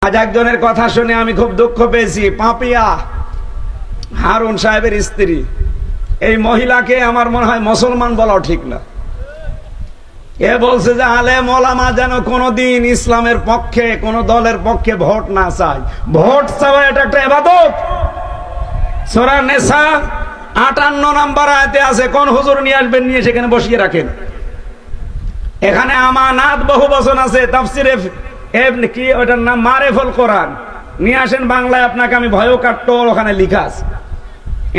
আজ একজনের কথা শুনে আমি খুব দুঃখ পেয়েছি। পাপিয়া হারুন সাহেবের স্ত্রী, এই মহিলাকে আমার মনে হয় মুসলমান বলাও ঠিক না। এ বলছে যে আলেম ওলামা যেন কোনদিন ইসলামের পক্ষে কোন দলের পক্ষে ভোট না চায়। ভোট চাওয়া এটা একটা ইবাদত। সূরা নিসা ৫৮ নম্বর আয়াতে আছে, কোন হুজুর নিয়ে আসবেন, নিয়ে সেখানে বসিয়ে রাখেন। এখানে আমানাত বহু বচন আছে, তাফসিরে কি ওটার নাম মারিফুল কোরআন, নিয়ে আসেন বাংলায়, আপনাকে আমি ভয়ও কাটতো, ওখানে লেখা আছে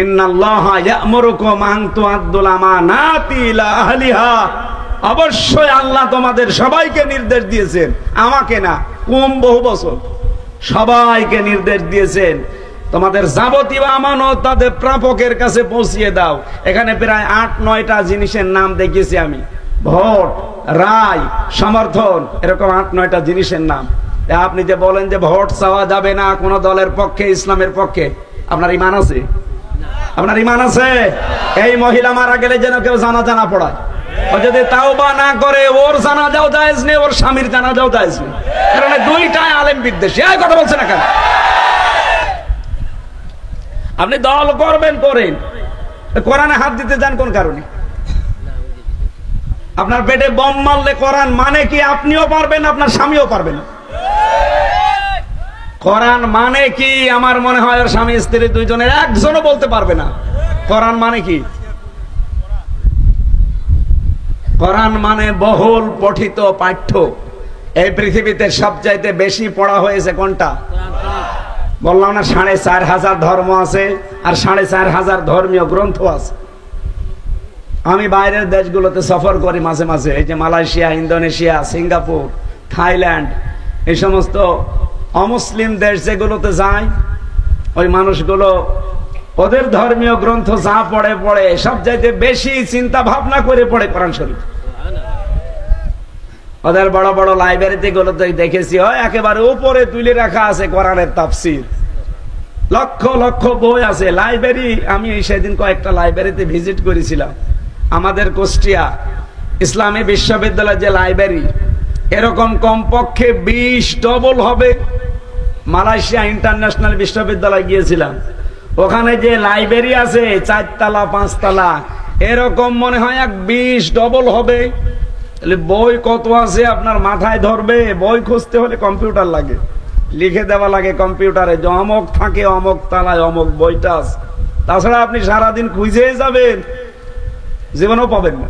ইন্নাল্লাহা ইয়া'মুরুকুম আন তু'আদ্দুল আমানাতি ইলা আহলিহা। অবশ্যই আল্লাহ তোমাদের সবাইকে নির্দেশ দিয়েছেন, আমাকে না, কুম বহু বছর, সবাইকে নির্দেশ দিয়েছেন তোমাদের যাবতীয় আমানত তাদের প্রাপকের কাছে পৌঁছিয়ে দাও। এখানে প্রায় ৮-৯টা জিনিসের নাম দেখেছি আমি, ভোট, রায়, সমর্থন, এরকম ৮-৯টা জিনিসের নাম। আপনি যে বলেন যে ভোট চাওয়া যাবে না কোন দলের পক্ষে, ইসলামের পক্ষে, আপনার ঈমান আছে? আপনার ঈমান আছে? এই মহিলা মারা গেলে যেন কেউ জানাজা না পড়ায়। ও যদি তাওবা না করে, ওর জানাজাও জায়েজ নেই, ওর স্বামীর জানাজাও জায়েজ নেই, কারণ দুইটাই আলেম বিদ্বেষী। এই কথা বলছে না কেন? আপনি দল করবেন করেন, কোরআনে হাত দিতে যান কোন কারণে? আপনার পেটে বম মারলে কোরআন মানে কি আপনিও পারবেন, আপনার স্বামীও পারবে না। কোরআন মানে কি আমার মনে হয় ওর স্বামী স্ত্রী দুইজনের একজনও বলতে পারবে না। কোরআন মানে কি? কোরআন মানে বহুল পঠিত পাঠ্য। এই পৃথিবীতে সবচাইতে বেশি পড়া হয়েছে কোনটা? বললাম না ৪৫০০ ধর্ম আছে আর ৪৫০০ ধর্মীয় গ্রন্থ আছে। আমি বাইরের দেশগুলোতে সফর করি মাঝে মাঝে, এই যে মালয়েশিয়া, ইন্দোনেশিয়া, সিঙ্গাপুর, থাইল্যান্ড, এই সমস্ত অমুসলিম দেশ যেগুলোতে যাই, ওই মানুষগুলো ওদের ধর্মীয় গ্রন্থ যা পড়ে পড়ে সবচাইতে বেশি চিন্তা ভাবনা করে পড়ে কোরআন শরীফ। ওদের বড় বড় লাইব্রেরিতে গুলোতে দেখেছি হয় একেবারে উপরে তুলে রাখা আছে কোরআনের তাফসীর, লক্ষ লক্ষ বই আছে লাইব্রেরি। আমি সেদিন কয়েকটা লাইব্রেরিতে ভিজিট করেছিলাম। আমাদের কুষ্টিয়া ইসলামী বিশ্ববিদ্যালয়ের যে লাইব্রেরি, এরকম কমপক্ষে 20 ডবল হবে। মালয়েশিয়া ইন্টারন্যাশনাল বিশ্ববিদ্যালয় গিয়েছিলাম, ওখানে যে লাইব্রেরি আছে 4 তলা 5 তলা, এরকম মনে হয় 20 ডবল হবে। বই কত আছে আপনার মাথায় ধরবে? বই খুঁজতে হলে কম্পিউটার লাগে, লিখে দেওয়া লাগে কম্পিউটারে যে অমক থাকে অমক তলায় অমক বইটা আছে। তাছাড়া আপনি সারাদিন খুঁজে যাবেন, জীবনও পাবেন না।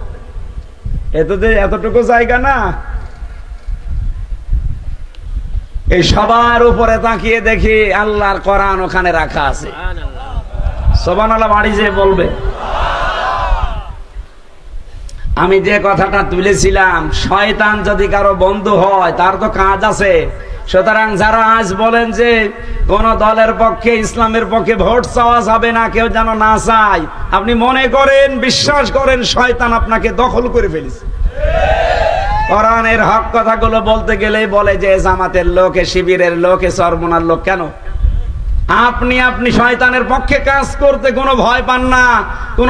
এতটুকু জায়গা না। এই সবার উপরে তাকিয়ে দেখি আল্লাহর কোরআন ওখানে রাখা আছে। সুবহানাল্লাহ বাড়ি যে বলবে। আমি যে কথাটা তুলেছিলাম, শয়তান যদি কারো বন্ধু হয় তার তো কাজ আছে। সুতরাং যারা আজ বলেন যে কোন দলের পক্ষে, ইসলামের পক্ষে ভোট চাওয়া যাবে না, কেউ যেন না চায়, আপনি মনে করেন, বিশ্বাস করেন শয়তান আপনাকে দখল করে ফেলেছে। কোরআনের হক কথাগুলো বলতে গেলেই বলে যে জামাতের লোক, শিবিরের লোক, চরমোনার লোক। কেন? আপনি শয়তানের পক্ষে কাজ করতে কোনো ভয় পান না, কোন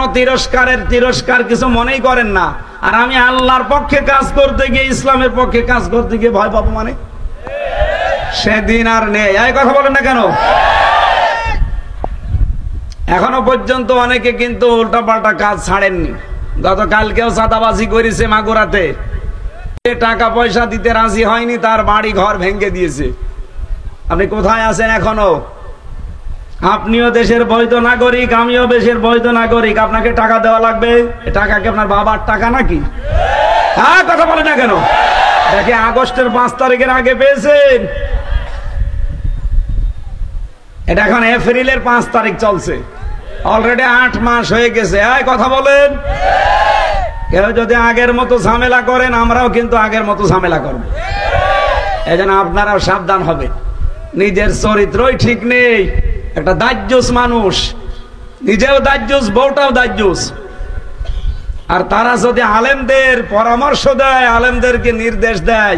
তিরস্কার কিছু মনেই করেন না। আর আমি আল্লাহর পক্ষে কাজ করতে গিয়ে, ইসলামের পক্ষে কাজ করতে গিয়ে ভয় পাবো মানে? সেদিন আর নেই। এই কথা বলেন না কেন? এখনো পর্যন্ত অনেকে কিন্তু উল্টাপাল্টা কাজ ছাড়েননি। গতকালকেও চাঁদাবাজি করেছে মাগুরাতে, টাকা পয়সা দিতে রাজি হয়নি, তার বাড়ি ঘর ভেঙে দিয়েছে। আপনি কোথায় আছেন এখনো? আপনিও দেশের বৈধ নাগরিক, আমিও দেশের বৈধ নাগরিক। আপনাকে টাকা দেওয়া লাগবে? টাকা কি আপনার বাবার টাকা নাকি? হ্যাঁ, কথা বলে না কেন? দেখে আগস্টের 5 তারিখের আগে পেয়েছেন, এটা এখন এপ্রিলের 5 তারিখ চলছে, অলরেডি 8 মাস হয়ে গেছে। কথা বলেন। কেউ যদি আগের মতো ঝামেলা করেন, আমরাও কিন্তু আগের মতো ঝামেলা করব। এজন্য আপনারাও সাবধান হবে। নিজের চরিত্রই ঠিক নেই, একটা দাজ্জুস মানুষ, নিজেও দাজ্জুস, বউটাও দাজ্জুস। আর তারা যদি আলেমদের পরামর্শ দেয়, আলেমদেরকে নির্দেশ দেয়,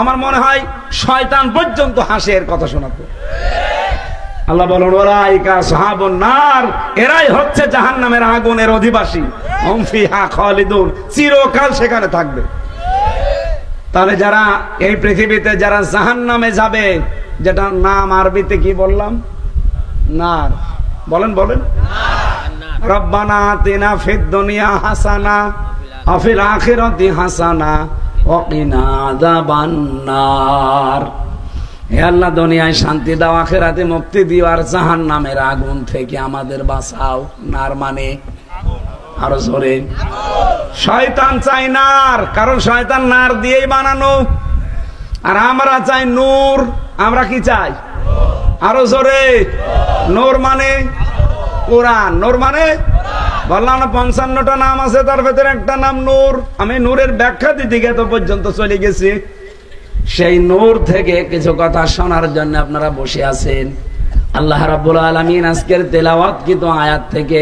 আমার মনে হয় শয়তান পর্যন্ত হাসে এর কথা শোনাতে। আল্লাহ বলেন ওয়ালাইকা আসহাবুন নার, এরাই হচ্ছে জাহান্নামের আগুনের অধিবাসী, হুম ফিহা খালিদুন, চিরকাল সেখানে থাকবে। তাহলে যারা এই পৃথিবীতে যারা জাহান্নামে যাবে, যেটা নাম আরবিতে কি বললাম, নার, বলেন বলেন, রব্বানা আতিনা ফিদ দুনিয়া হাসানা ওয়া ফিল আখিরাতি হাসানা ওয়া কিনা আযাবান নার। হে আল্লাহ, দুনিয়ায় শান্তি দাও, আখিরাতে মুক্তি দিও, আর জাহান্নামের আগুন থেকে আমাদের বাঁচাও। নার মানে আরো জোরে, শয়তান চাই নার, কারণ শয়তান নার দিয়েই বানানো, আর আমরা চাই নূর। আমরা কি চাই? আরো জোরে, নূর মানে কোরআন। নূর মানে বললাম না 55টা নাম আছে, তার ভেতরে একটা নাম নূর। আমি নূরের ব্যাখ্যা দিতে গিয়ে তো পর্যন্ত চলে গেছি। সেই নূর থেকে কিছু কথা শোনার জন্য আপনারা বসে আছেন। আল্লাহ রাব্বুল আলামিন আজকের তেলাওয়াতকৃত আয়াত থেকে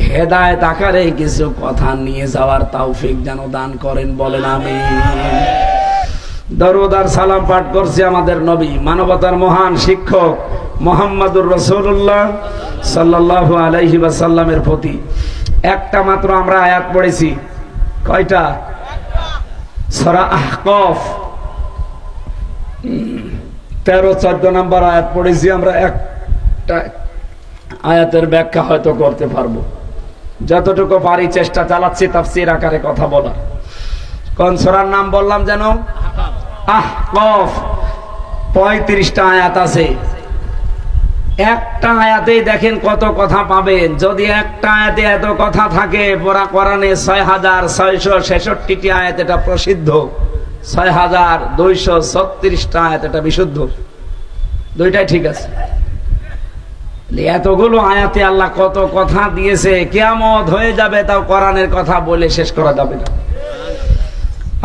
হেদায়েত আকারে কিছু কথা নিয়ে যাওয়ার তৌফিক যেন দান করেন, বলেন আমিন। দরুদ আর সালাম পাঠ করছি আমাদের নবী, মানবতার মহান শিক্ষক মুহাম্মদুর রাসূলুল্লাহ সাল্লাল্লাহু আলাইহি ওয়াসাল্লামের প্রতি। একটা মাত্র আমরা আয়াত পড়েছি। কয়টা? সূরা আহকাফ 13-14 নম্বর আয়াত পড়েছি আমরা। একটা আয়াতের ব্যাখ্যা হয়তো করতে পারবো, যতটুকু পারি চেষ্টা চালাচ্ছি তাফসীর আকারে কথা বলা। কোন সূরার নাম বললাম যেন? আহকাফ। 35টা আয়াত আছে। একটা আয়াতেই দেখেন কত কথা পাবেন। যদি একটা আয়াতে এত কথা থাকে, পুরা কোরআনে 6666টি আয়াত এটা প্রসিদ্ধ, 6236টা আয়াত এটা বিশুদ্ধ। দুইটাই ঠিক আছে। এতগুলো আয়াতে আল্লাহ কত কথা দিয়েছে, কিয়ামত হয়ে যাবে তাও কোরআনের কথা বলে শেষ করা যাবে না।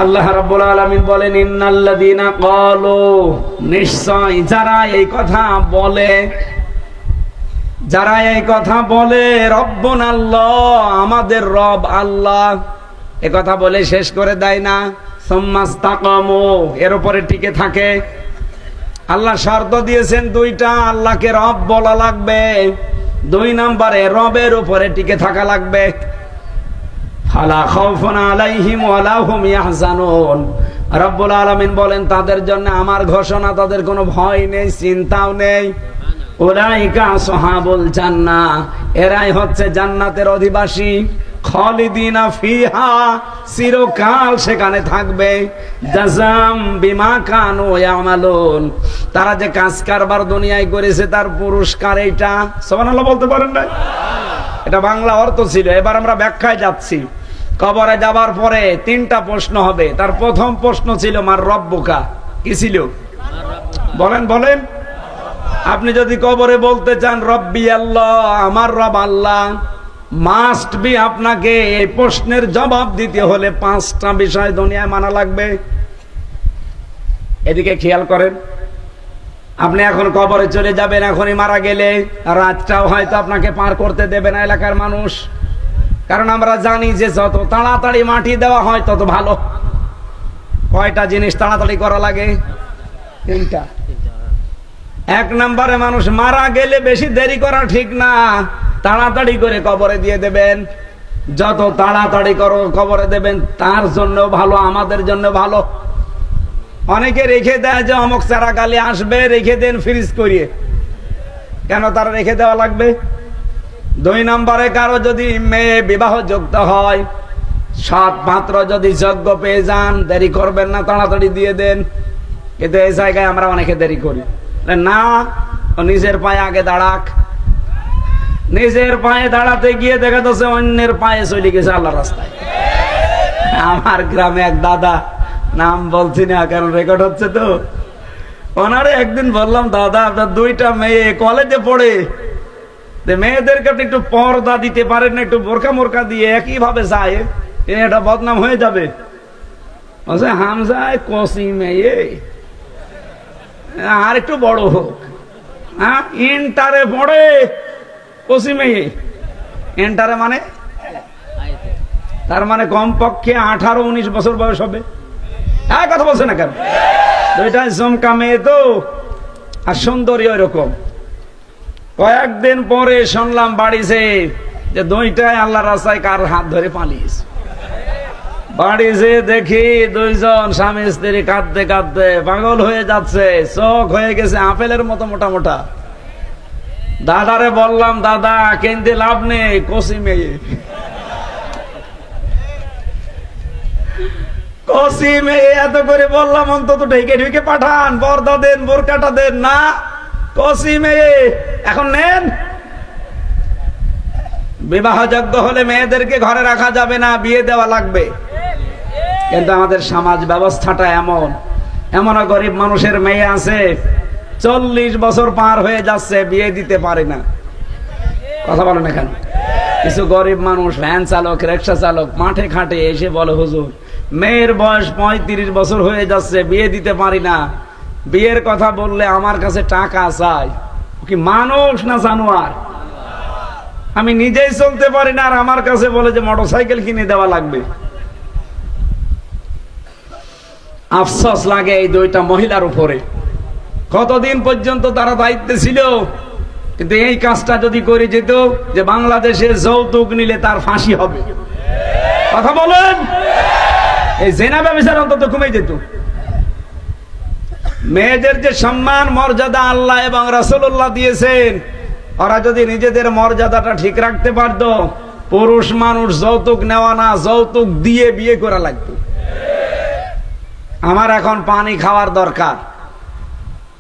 আল্লাহ রাব্বুল আলামিন বলেন, ইন্নাল্লাযীনা ক্বালু, নিশ্চয় যারা এই কথা বলে, যারা এই কথা বলে, রব্বুনাল্লাহ, আমাদের রব আল্লাহ, এই কথা বলে শেষ করে দেয় না। সুম্মাস্তাকামু, এর উপরে টিকে থাকে। আল্লাহ শর্ত দিয়েছেন দুইটা, আল্লাহকে রব বলা লাগবে, 2 নম্বরে রবের উপরে টিকে থাকা লাগবে। ফালা খাউফুন আলাইহিম ওয়ালা হুম ইয়াহজানুন। রব্বুল আলামিন বলেন, তাদের জন্য আমার ঘোষণা, তাদের কোনো ভয় নেই, চিন্তাও নেই। উলাইকা আসহাবুল জান্নাহ, এরাই হচ্ছে জান্নাতের অধিবাসী। খালিদিনা ফিহা, চিরকাল সেখানে থাকবে। জাযাম বিমা কানু ইয়ামালুন, তারা যে কাজ কারবার দুনিয়ায় করেছে তার পুরস্কার এইটা। সুবহানাল্লাহ বলতে পারেন না? এটা বাংলা অর্থ ছিল। এবার আমরা ব্যাখ্যায় যাচ্ছি। কবরে যাবার পরে 3টা প্রশ্ন হবে। তার প্রথম প্রশ্ন ছিল মার রব্বুকা, কি ছিল? বলেন বলেন। আপনি যদি কবরে বলতে চান রব্বি আল্লাহ, আমার রব আল্লাহ, মাস্ট বি আপনাকে এই প্রশ্নের জবাব দিতে হলে 5টা বিষয় দুনিয়ায় মানা লাগবে। এদিকে খেয়াল করেন। আপনি এখন কবরে চলে যাবেন, এখনই মারা গেলে রাতটাও হয়তো আপনাকে পার করতে দেবে না এলাকার মানুষ। কারণ আমরা জানি যে যত তাড়াতাড়ি মাটি দেওয়া হয় তত ভালো। কয়টা জিনিস তাড়াতাড়ি করা লাগে? 3টা। 1 নম্বরে, মানুষ মারা গেলে বেশি দেরি করা ঠিক না, তাড়াতাড়ি করে কবরে দিয়ে দেবেন। যত তাড়াতাড়ি কবরে দেবেন তার জন্য ভালো, আমাদের জন্য ভালো। অনেকে রেখে দেয় যে অমুক চারা গালি আসবে, রেখে দেন ফ্রিজ করিয়ে। কেন তারা রেখে দেওয়া লাগবে? 2 নম্বরে, কারো যদি মেয়ে বিবাহ যুক্ত হয়, সৎ পাত্র যদি যোগ্য পেয়ে যান, দেরি করবেন না, তাড়াতাড়ি দিয়ে দেন। কিন্তু এই জায়গায় আমরা অনেকে দেরি করি না। নিজের পায়ে আগে দাঁড়াক। নিজের পায়ে দাঁড়াতে গিয়ে দেখা যাচ্ছে অন্যের পায়ে চলে গেছে আল্লাহ রাস্তায়। আমার গ্রামে এক দাদা, নাম বলছি না কারণ রেকর্ড হচ্ছে তো, ওনারে একদিন বললাম, দাদা আপনার 2টা মেয়ে কলেজে পড়ে, মেয়েদেরকে আপনি একটু পর্দা দিতে পারেন না, একটু বোরকা মোরকা দিয়ে একই ভাবে যায়, এটা বদনাম হয়ে যাবে। হামজায় কসি মেয়ে, আর একটু বড় হোক, হ্যাঁ ইন্টারে পড়ে, কসি মেয়ে। ইন্টারে মানে তার মানে কমপক্ষে 18-19 বছর বয়স হবে। হ্যাঁ, কথা বলছে না কেন? 2টা জমকা মেয়ে তো, আর সুন্দরী ওই রকম। কয়েকদিন পরে শুনলাম বাড়িছে যে 2টাই আল্লাহ রাস্তায় কার হাত ধরে পালিয়েছে। বাড়ি যে দেখি দুইজন স্বামী স্ত্রী কাঁদতে কাঁদতে পাগল হয়ে যাচ্ছে, চোখ হয়ে গেছে আপেলের মতো মোটা মোটা। দাদারে বললাম, দাদা কেন্দ্রে লাভ নেই, কষি মেয়ে, কষি মেয়ে। এত করে বললাম অন্তত ঢেকে ঢেকে পাঠান, পর্দা দেন, বোরকাটা দেন, না কষি মেয়ে। এখন নেন, বিবাহযোগ্য হলে মেয়েদেরকে ঘরে রাখা যাবে না, বিয়ে দেওয়া লাগবে। কিন্তু আমাদের সমাজ ব্যবস্থাটা এমন, এমনও গরিব মানুষের মেয়ে আছে 40 বছর পার হয়ে যাচ্ছে, বিয়ে দিতে পারে না। কথা বলেন এখানে কিছু গরিব মানুষ, ভ্যান চালক, রিক্সা চালক, মাঠে ঘাটে এসে বলে, হুজুর মেয়ের বয়স 35 বছর হয়ে যাচ্ছে, বিয়ে দিতে পারি না। বিয়ের কথা বললে আমার কাছে টাকা চাই। কি মানুষ না জানোয়ার? আমি নিজেই চলতে পারি না, আর আমার কাছে বলে যে মোটরসাইকেল কিনে দেওয়া লাগবে। আফসোস লাগে এই দুইটা মহিলার উপরে। কতদিন পর্যন্ত তারা দায়িত্বে ছিল, কিন্তু এই কাজটা যদি করে যেত যে বাংলাদেশে যৌতুক নিলে তার ফাঁসি হবে। কথা বলেন, এই জেনা ব্যবসার অন্তত কমে যেত। মেয়েদের যে সম্মান মর্যাদা আল্লাহ এবং রাসূলুল্লাহ দিয়েছেন, ওরা যদি নিজেদের মর্যাদাটা ঠিক রাখতে পারত, পুরুষ মানুষ যৌতুক নেওয়া না, যৌতুক দিয়ে বিয়ে করা লাগতো। আমার এখন পানি খাওয়ার দরকার,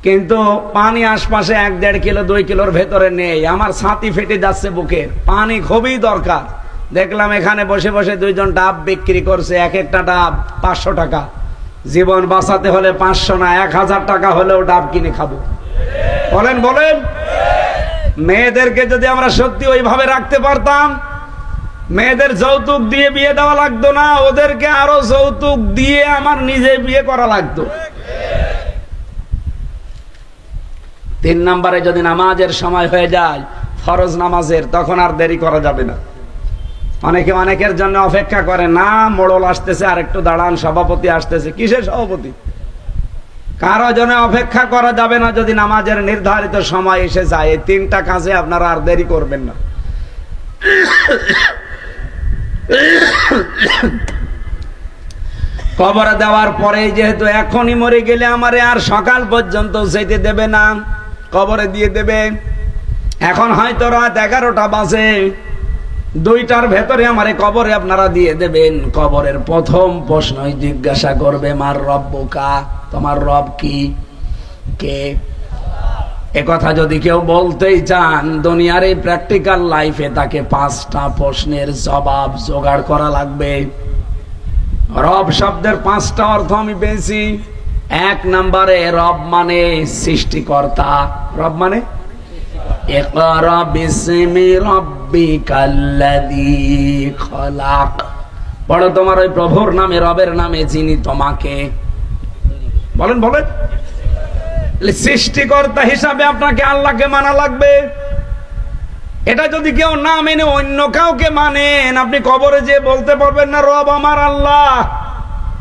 কিন্তু পানি আশপাশে 1-1.5 কিলো 2 কিলোর ভেতরে নেই, আমার ছাতি ফেটে যাচ্ছে বুকের, পানি খুবই দরকার। দেখলাম এখানে বসে বসে দুইজন ডাব বিক্রি করছে, এক একটা ডাব 500 টাকা। জীবন বাঁচাতে হলে 500 না 1000 টাকা হলেও ডাব কিনে খাবো। বলেন বলেন, মেয়েদেরকে যদি আমরা সত্যি ওইভাবে রাখতে পারতাম, মেয়েদের যৌতুক দিয়ে বিয়ে দেওয়া লাগতো না, ওদেরকে আরো যৌতুক দিয়ে আমার নিজে বিয়ে করা লাগতো। 3 নম্বরে যদি নামাজের সময় হয়ে যায়, ফরজ নামাজের, তখন আর দেরি করা যাবে না। অনেকে অনেকের জন্য অপেক্ষা করে, না মোড়ল আসতেছে আর একটু দাঁড়ান, সভাপতি আসতেছে। কিসের সভাপতি? কারো জন্য অপেক্ষা করা যাবে না। যদি নামাজের নির্ধারিত সময় এসে যায়, এই 3টা কাজে আপনারা আর দেরি করবেন না। কবরে দেওয়ার পরে যেহেতু এখনই মরে গেলে আমারে আর সকাল পর্যন্ত যেতে দেবে না, কবরে দিয়ে দেবে। এখন হয়তো রাত 11টা বাজে, 2টার ভেতরে আমারে কবরে আপনারা দিয়ে দেবেন। কবরের প্রথম প্রশ্নই জিজ্ঞাসা করবে, মার রব্বুকা, তোমার রব কি, কে? একথা যদি কেউ বলতেই চান, দুনিয়ার এই প্র্যাকটিক্যাল লাইফে তাকে 5টা প্রশ্নের জবাব জোগাড় করা লাগবে। রব শব্দের 5টা অর্থ আমি পেয়েছি। 1 নম্বরে রব মানে সৃষ্টিকর্তা। রব মানে ইকরা বিসমি রাব্বিকাল্লাযী খলাক, পড়ো তোমার ওই প্রভুর নামে, রবের নামে, যিনি তোমাকে। বলেন বলেন, সৃষ্টিকর্তা হিসাবে আপনাকে আল্লাহকে মানা লাগবে। এটা যদি কেউ না মেনে অন্য কাউকে মানেন, আপনি কবরে যে বলতে পারবেন না রব আমার আল্লাহ।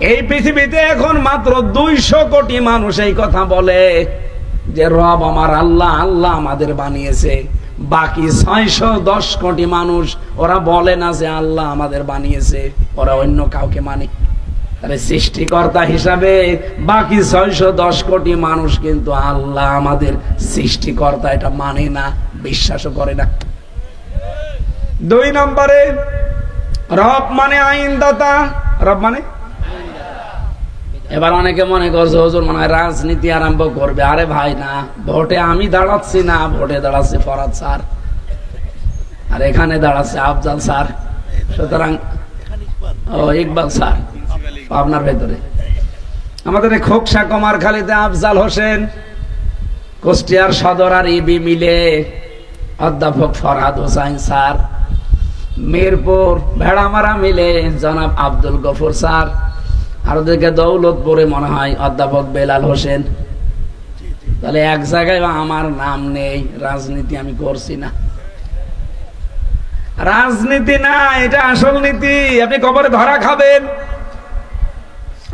এই পৃথিবীতে এখন মাত্র 200 কোটি মানুষ এই কথা বলে যে রব আমার আল্লাহ, আল্লাহ আমাদের বানিয়েছে। বাকি 610 কোটি মানুষ ওরা বলে না যে আল্লাহ আমাদের বানিয়েছে, ওরা অন্য কাউকে মানে। তাহলে সৃষ্টিকর্তা হিসাবে বাকি 610 কোটি মানুষ কিন্তু আল্লাহ আমাদের সৃষ্টিকর্তা এটা মানে না, বিশ্বাসও করে না। 2 নম্বরে রব মানে আইনদাতা। রব মানে, এবার অনেকে মনে করছে হুজুর মনে হয় রাজনীতি আরম্ভ করবে। আরে ভাই না, ভোটে আমি দাঁড়াচ্ছি না, ভোটে দাঁড়াচ্ছে ফরাদ স্যার, আর এখানে দাঁড়াচ্ছে আফজাল স্যার। সুতরাং ইকবাল স্যার আপনার ভেতরে, আমাদের খোকসা কুমারখালীতে আফজাল হোসেন, কুষ্টিয়ার সদর আর ইবি মিলে অধ্যাপক ফরহাদ হোসাইন স্যার, মিরপুর ভেড়ামারা মিলে জনাব আব্দুল গফুর স্যার, আর ওদেরকে দৌলতপুরে মনে হয় অধ্যাপক বেলাল হোসেন। তাহলে এক জায়গায় আমার নাম নেই। রাজনীতি আমি করছি না, রাজনীতি না, এটা আসল নীতি। আপনি কবরে ধরা খাবেন,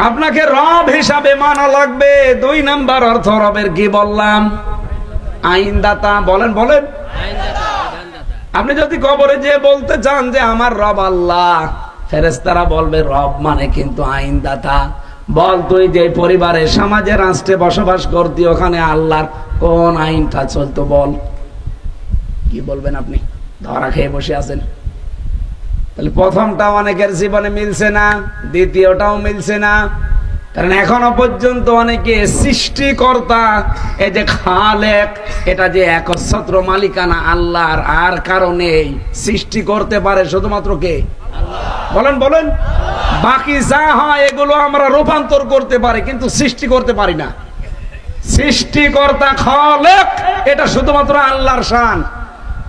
আপনাকে রব হিসাবে মানা লাগবে। 2 নম্বর অর্থ রবের কি বললাম? আইনদাতা। বলেন বলেন, আপনি যদি কবরে যে বলতে চান যে আমার রব আল্লাহ, ফেরেশতারা বলবে রব মানে কিন্তু আইনদাতা। বল তুই যে পরিবারে সমাজে রাষ্ট্রে বসবাস করতি ওখানে আল্লাহর কোন আইনটা চলতো বল। কি বলবেন আপনি? ধরা খেয়ে বসে আছেন। তাহলে প্রথমটা অনেকের জীবনে মিলছে না, দ্বিতীয়টাও মিলছে না। কারণ এখনো পর্যন্ত অনেকে সৃষ্টিকর্তা, এই যে খালেক, এটা যে একচ্ছত্র মালিকানা আল্লাহর, আর কারণে সৃষ্টি করতে পারে শুধুমাত্র কে? বলেন বলেন। বাকি যা হয় এগুলো আমরা রূপান্তর করতে পারি, কিন্তু সৃষ্টি করতে পারি না। সৃষ্টিকর্তা খালেক, এটা শুধুমাত্র আল্লাহর শান।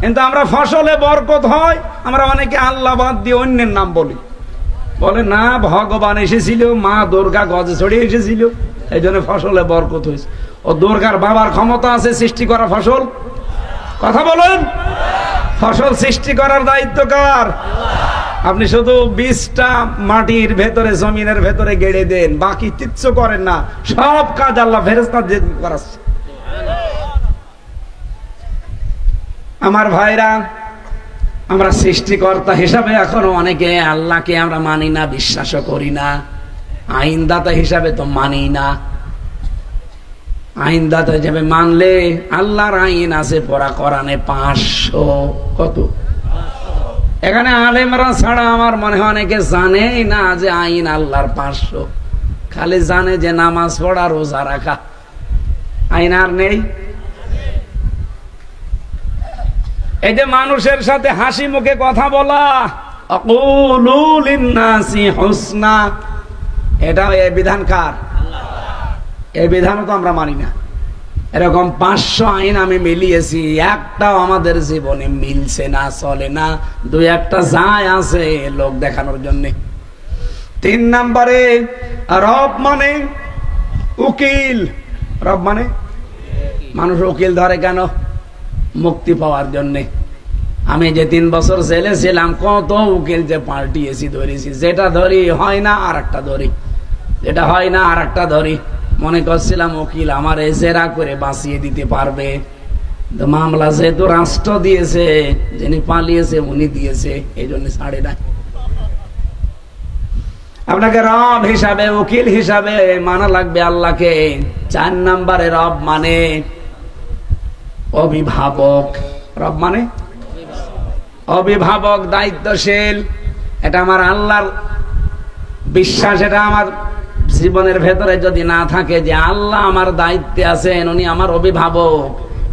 কিন্তু আমরা ফসলে বরকত হয়, আমরা অনেকে আল্লাহ বাদ দিয়ে অন্যের নাম বলি। বলে না, ভগবান এসেছিল, মা দুর্গা গজে ছড়িয়ে এসেছিল, এই জন্য ফসলে বরকত হয়েছে। ও দুর্গার বাবার ক্ষমতা আছে সৃষ্টি করা ফসল? কথা বলেন। ফসল সৃষ্টি করার দায়িত্ব কার? আপনি শুধু বীজটা মাটির ভেতরে, জমিনের ভেতরে গেড়ে দেন, বাকি কিচ্ছু করেন না। সব কাজ আল্লাহ ফেরেশতা দিয়ে করাচ্ছে। আমার ভাইরা, আমরা সৃষ্টিকর্তা হিসাবে এখনো অনেকে আল্লাহকে আমরা মানি না, বিশ্বাসও করি না। আইনদাতা হিসাবে তো মানি না। আইনদাতা হিসাবে মানলে আল্লাহর আইন আছে পড়া কোরআনে 500 কত। এখানে আলেমরা ছাড়া আমার মনে হয় অনেকে জানেই না যে আইন আল্লাহর 500। খালি জানে যে নামাজ পড়া, রোজা রাখা, আইন আর নেই। এই যে মানুষের সাথে হাসি মুখে কথা বলা, আকুলু লিন্নাসি হুসনা, এটা এই বিধান কার? এই বিধানও তো আমরা মানি না। এরকম 500 আইন আমি মিলিয়েছি, একটাও আমাদের জীবনে মিলছে না, চলে না। দুই একটা যায় আছে লোক দেখানোর জন্য। 3 নম্বরে রব মানে উকিল। রব মানে মানুষ উকিল ধরে কেন? মুক্তি পাওয়ার জন্যে। আমি যে 3 বছর জেলে ছিলাম, কত উকিল যে পাল্টিয়েছি, ধরেছি। যেটা ধরি হয় না আর একটা ধরি, যেটা হয় না আর একটা ধরি। মনে করছিলাম উকিল আমার জেরা করে বাঁচিয়ে দিতে পারবে। মামলা যেহেতু রাষ্ট্র দিয়েছে, যিনি পালিয়েছে উনি দিয়েছে, এই জন্য ছাড়ে না। আপনাকে রব হিসাবে, উকিল হিসাবে মানা লাগবে আল্লাহকে। 4 নম্বরে রব মানে অভিভাবক। রব মানে অভিভাবক, দায়িত্বশীল। এটা আমার আল্লাহর বিশ্বাস। এটা আমার জীবনের ভেতরে যদি না থাকে যে আল্লাহ আমার দায়িত্বে আছেন, উনি আমার অভিভাবক,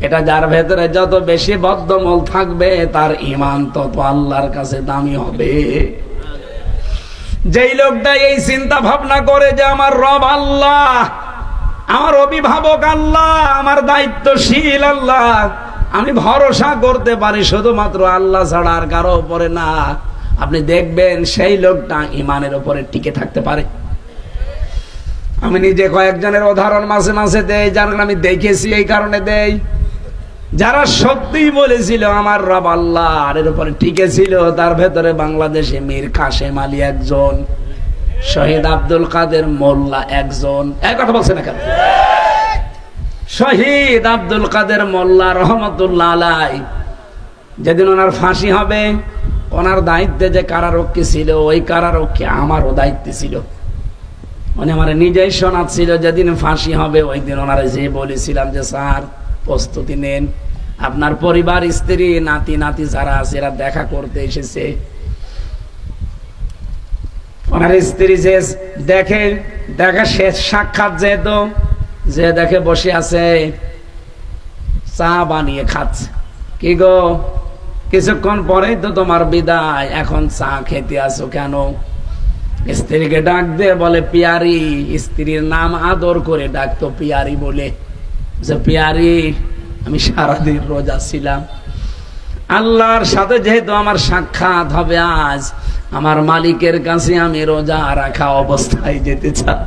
এটা যার ভেতরে যত বেশি বদ্ধমূল থাকবে তার ঈমান তত আল্লাহর কাছে দামি হবে। যেই লোকটা এই চিন্তা ভাবনা করে যে আমার রব আল্লাহ, আমার অভিভাবক আল্লাহ, আমার দায়িত্বশীল আল্লাহ, আমি ভরসা করতে পারি শুধুমাত্র আল্লাহ ছাড়া আর কারো উপরে না, আপনি দেখবেন সেই লোকটা ঈমানের উপরে টিকে থাকতে পারে। আমি নিজে কয়েকজনের উদাহরণ মাঝে মাঝে দেই, যার আমি দেখেছি, এই কারণে দেই। যারা সত্যিই বলেছিল আমার রব আল্লাহ, আর এর উপরে টিকে ছিল, তার ভেতরে বাংলাদেশে মীর কাশেম আলী একজন, শহীদ আব্দুল কাদের মোল্লা একজন। এক কথা বলছে না কেন? শহীদ আব্দুল কাদের মোল্লা রহমতুল্লাহ আলাই, যেদিন ওনার ফাঁসি হবে, ওনার দায়িত্বে যে কারারক্ষী ছিল, ওই কারারক্ষী আমারও দায়িত্বে ছিল। উনি আমার নিজেই শোনাচ্ছিল, যেদিন ফাঁসি হবে ওই দিন ওনারা যে বলেছিলাম যে স্যার প্রস্তুতি নেন, আপনার পরিবার, স্ত্রী, নাতি নাতি যারা আছে এরা দেখা করতে এসেছে। ওনার স্ত্রী যে দেখা শেষ সাক্ষাৎ, যেহেতু যে দেখে বসে আছে, চা বানিয়ে খাচ্ছে। কি গো, কিছুক্ষণ পরেই তো তোমার বিদায়, এখন চা খেতে আসো কেন? স্ত্রীকে ডাক দিয়ে বলে পিয়ারি। স্ত্রীর নাম আদর করে ডাকতো পিয়ারি বলে, যে পিয়ারি আমি সারাদিন রোজা ছিলাম, আল্লাহর সাথে যেহেতু আমার সাক্ষাৎ হবে আজ, আমার মালিকের কাছে আমি রোজা রাখা অবস্থায় যেতে চাই।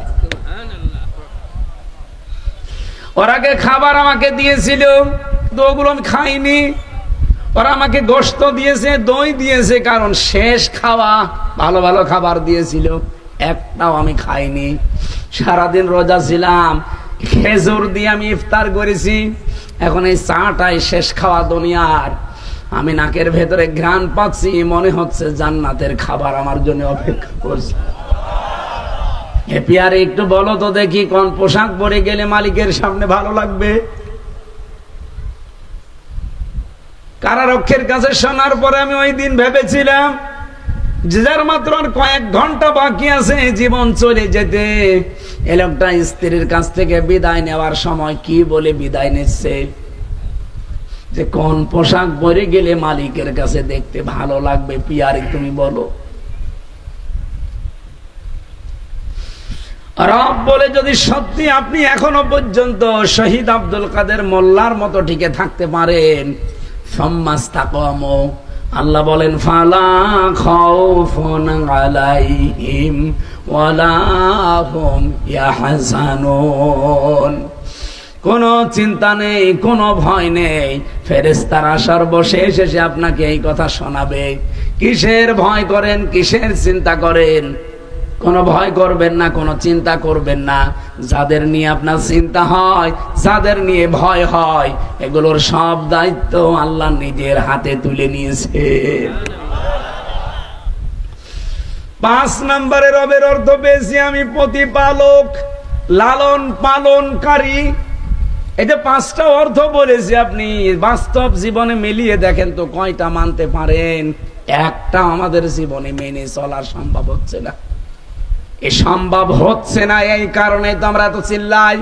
ওর আগে খাবার আমাকে দিয়েছিল, তো ওগুলো আমি খাইনি। ওরা আমাকে গোশত দিয়েছে, দই দিয়েছে, কারণ শেষ খাওয়া, ভালো ভালো খাবার দিয়েছিল, একটাও আমি খাইনি। সারাদিন রোজা ছিলাম, খেজুর দিয়ে আমি ইফতার করেছি। এখন এই চাটাই শেষ খাওয়া দুনিয়ার। আমি নাকের ভেতরে ঘ্রাণ পাচ্ছি, মনে হচ্ছে জান্নাতের খাবার আমার জন্য অপেক্ষা করছে। এ পিয়ারে একটু বলো তো দেখি, কোন পোশাক পরে গেলে মালিকের সামনে ভালো লাগবে? কারারক্ষের কাছে শোনার পরে আমি ওই দিন ভেবেছিলাম যে যার মাত্র আর কয়েক ঘন্টা বাকি আছে জীবন চলে যেতে, এ লোকটা স্ত্রীর কাছ থেকে বিদায় নেওয়ার সময় কি বলে বিদায় নিচ্ছে, যে কোন পোশাক পরে গেলে মালিকের কাছে দেখতে ভালো লাগবে। পিয়ারি তুমি বলো। রব বলে যদি সত্যি আপনি এখনো পর্যন্ত শহীদ আব্দুল কাদের মোল্লার মতো টিকে থাকতে পারেন, আল্লাহ বলেন ফালা খাউফুন আলাইহিম ওয়ালা হুম ইয়াহজানুন, কোনো চিন্তা নেই, কোনো ভয় নেই। ফেরেশতারা সর্বশেষ এসে আপনাকে এই কথা শোনাবে। কিসের ভয় করেন, কিসের চিন্তা করেন? কোনো ভয় করবেন না, কোনো চিন্তা করবেন না। যাদের নিয়ে আপনার চিন্তা হয়, যাদের নিয়ে ভয় হয়, এগুলোর সব দায়িত্ব আল্লাহ নিজের হাতে তুলে নিয়েছে। 5 নম্বরে রবের অর্থ পেয়েছি আমি প্রতিপালক, লালন পালনকারী। এই যে 5টা অর্থ বলেছি, আপনি বাস্তব জীবনে মিলিয়ে দেখেন তো কয়টা মানতে পারেন? একটা আমাদের জীবনে মেনে চলা সম্ভব হচ্ছে না। এ সম্ভব হচ্ছে না, এই কারণে তো আমরা এত চিল্লাই।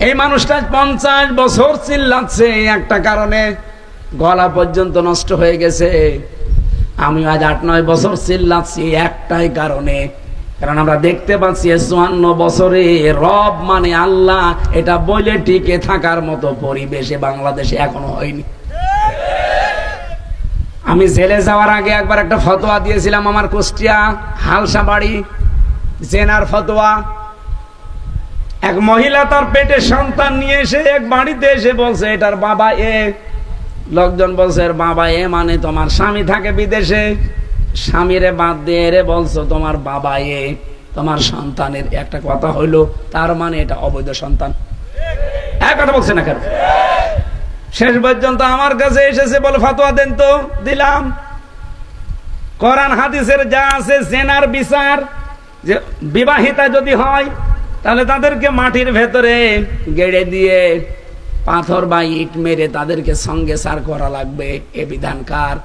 এই মানুষটা 50 বছর চিল্লাচ্ছে একটা কারণে, গলা পর্যন্ত নষ্ট হয়ে গেছে। আমি আজ 8-9 বছর চিল্লাচ্ছি একটাই কারণে, কারণ আমরা দেখতে পাচ্ছি 54 বছরে রব মানে আল্লাহ, এটা বলে টিকে থাকার মতো পরিবেশে বাংলাদেশে এখনো হয়নি। আমি জেলে যাওয়ার আগে একবার একটা ফতোয়া দিয়েছিলাম, আমার কুষ্টিয়া হালসা বাড়ি জেনার ফতোয়া। এক মহিলা তার পেটে সন্তান নিয়ে এসে এক বাড়িতে এসে বলছে এটার বাবা এ। লোকজন বলছে এর বাবা এ মানে তোমার স্বামী থাকে বিদেশে, স্বামীরে বাদ দিয়ে রে বলছো তোমার বাবা এ, তোমার সন্তানের একটা কথা হইলো, তার মানে এটা অবৈধ সন্তান। এক কথা বলছে না কেন? শেষ পর্যন্ত আমার কাছে এসেছে, বলে ফতোয়া দেন তো। দিলাম। কোরআন হাদিসের যা আছে জেনার বিচার, যে বিবাহিতা যদি হয় তাহলে তাদেরকে মাটির ভেতরে গেড়ে দিয়ে পাথর বা ইট মেরে তাদেরকে সঙ্গে সার করা লাগবে। এ বিধান কার?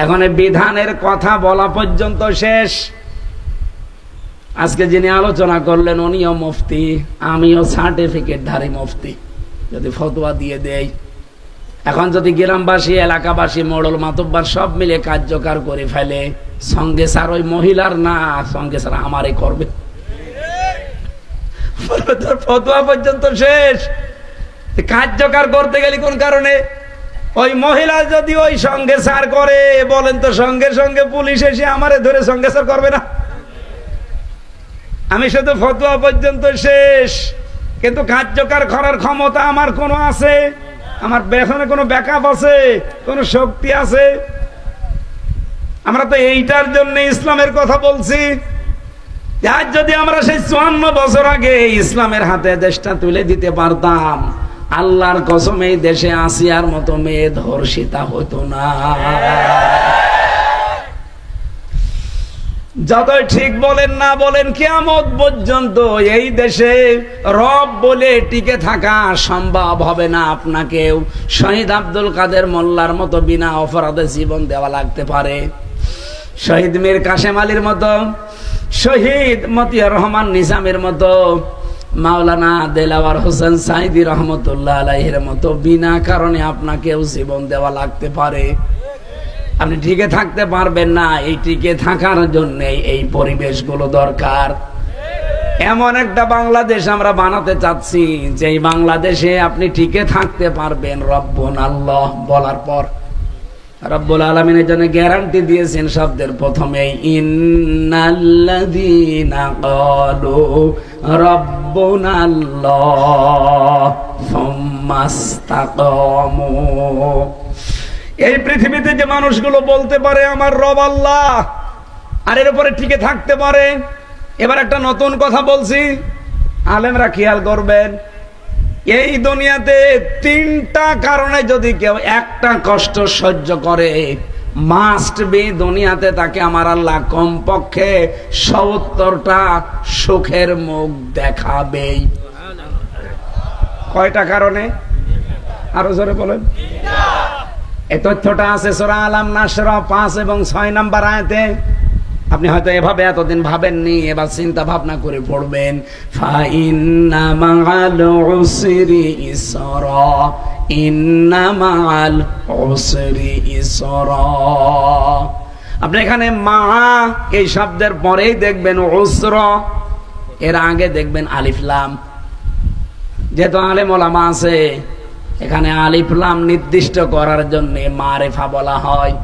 এখন এই বিধানের কথা বলা পর্যন্ত শেষ। আজকে যিনি আলোচনা করলেন উনিও মুফতি, আমিও সার্টিফিকেটধারী মুফতি, যদি ফতোয়া দিয়ে দেই। এখন যদি গ্রামবাসী, এলাকাবাসী, মোড়ল মাতব্বার সব মিলে কার্যকর করে ফেলে, সঙ্গে স্যার ওই মহিলার না, সঙ্গে স্যার আমারই করবে। ফতোয়া পর্যন্ত শেষ। কার্যকর করতে গেলে কোন কারণে? ওই মহিলা যদি ওই সঙ্গে স্যার করে, বলেন তো সঙ্গে সঙ্গে পুলিশ এসে আমারে ধরে সঙ্গে স্যার করবে না? আমি শুধু ফতোয়া পর্যন্ত শেষ, কিন্তু কার্যকর করার ক্ষমতা আমার কোনো আছে? আমার পেছনে কোনো ব্যাকআপ আছে, কোনো শক্তি আছে? আমরা তো এইটার জন্য ইসলামের কথা বলছি। আজ যদি আমরা সেই 54 বছর আগে ইসলামের হাতে দেশটা তুলে দিতে পারতাম, আল্লাহর কসম এই দেশে আসিয়ার মতো মেয়ে ধর্ষিতা হতো না। যতই ঠিক বলেন না বলেন, কিয়ামত পর্যন্ত এই দেশে রব বলে টিকে থাকা সম্ভব হবে না। আপনাকেও শহীদ আব্দুল কাদের মোল্লার মতো বিনা অপরাধে জীবন দেওয়া লাগতে পারে, শহীদ মীর কাশেম আলীর মতো, শহীদ মতিয়ার রহমান নিজামের মতো, মাওলানা দেলাওয়ার হোসেন সাইদি রহমতুল্লাহ আলাইহির মতো বিনা কারণে আপনাকেও জীবন দেওয়া লাগতে পারে। আপনি টিকে থাকতে পারবেন না। এই টিকে থাকার জন্য এই পরিবেশগুলো দরকার। এমন একটা বাংলাদেশ আমরা বানাতে চাচ্ছি, যে বাংলাদেশে আপনি টিকে থাকতে পারবেন রব্বুন আল্লাহ বলার পর। রব্বুল আলামিনের জন্য গ্যারান্টি দিয়েছেন শব্দের প্রথমে, ইন্নাল্লাযীনা ক্বালু রব্বুনাল্লাহ সুম্মা ইসতাকামু। এই পৃথিবীতে যে মানুষগুলো বলতে পারে আমার রব আল্লাহ, আর এর উপরে টিকে থাকতে পারে। এবার একটা নতুন কথা বলছি, আলেমরা খেয়াল করবেন। এই দুনিয়াতে তিনটা কারণে যদি কেউ একটা কষ্ট সহ্য করে, মাস্ট বি দুনিয়াতে তাকে আমার আল্লাহ কমপক্ষে ৭০টা সুখের মুখ দেখাবেই। কয়টা কারণে? আরো জোরে বলেন। এই তথ্যটা আছে সূরা আলাম নাসর ৫ এবং ৬ নম্বর আয়াতে। আপনি হয়তো এভাবে এতদিন ভাবেননি, এবার চিন্তা ভাবনা করে পড়বেন। ফাইন্না মাআল উসরি ইসরা, ইন্না মাআল উসরি ইসরা। আপনি এখানে মা এই শব্দের পরেই দেখবেন উসর, এর আগে দেখবেন আলিফ লাম। যেহেতু আলেম ওলামা আছে, এখানে আলিফ লাম নির্দিষ্ট করার জন্য মারেফা বলা হয়।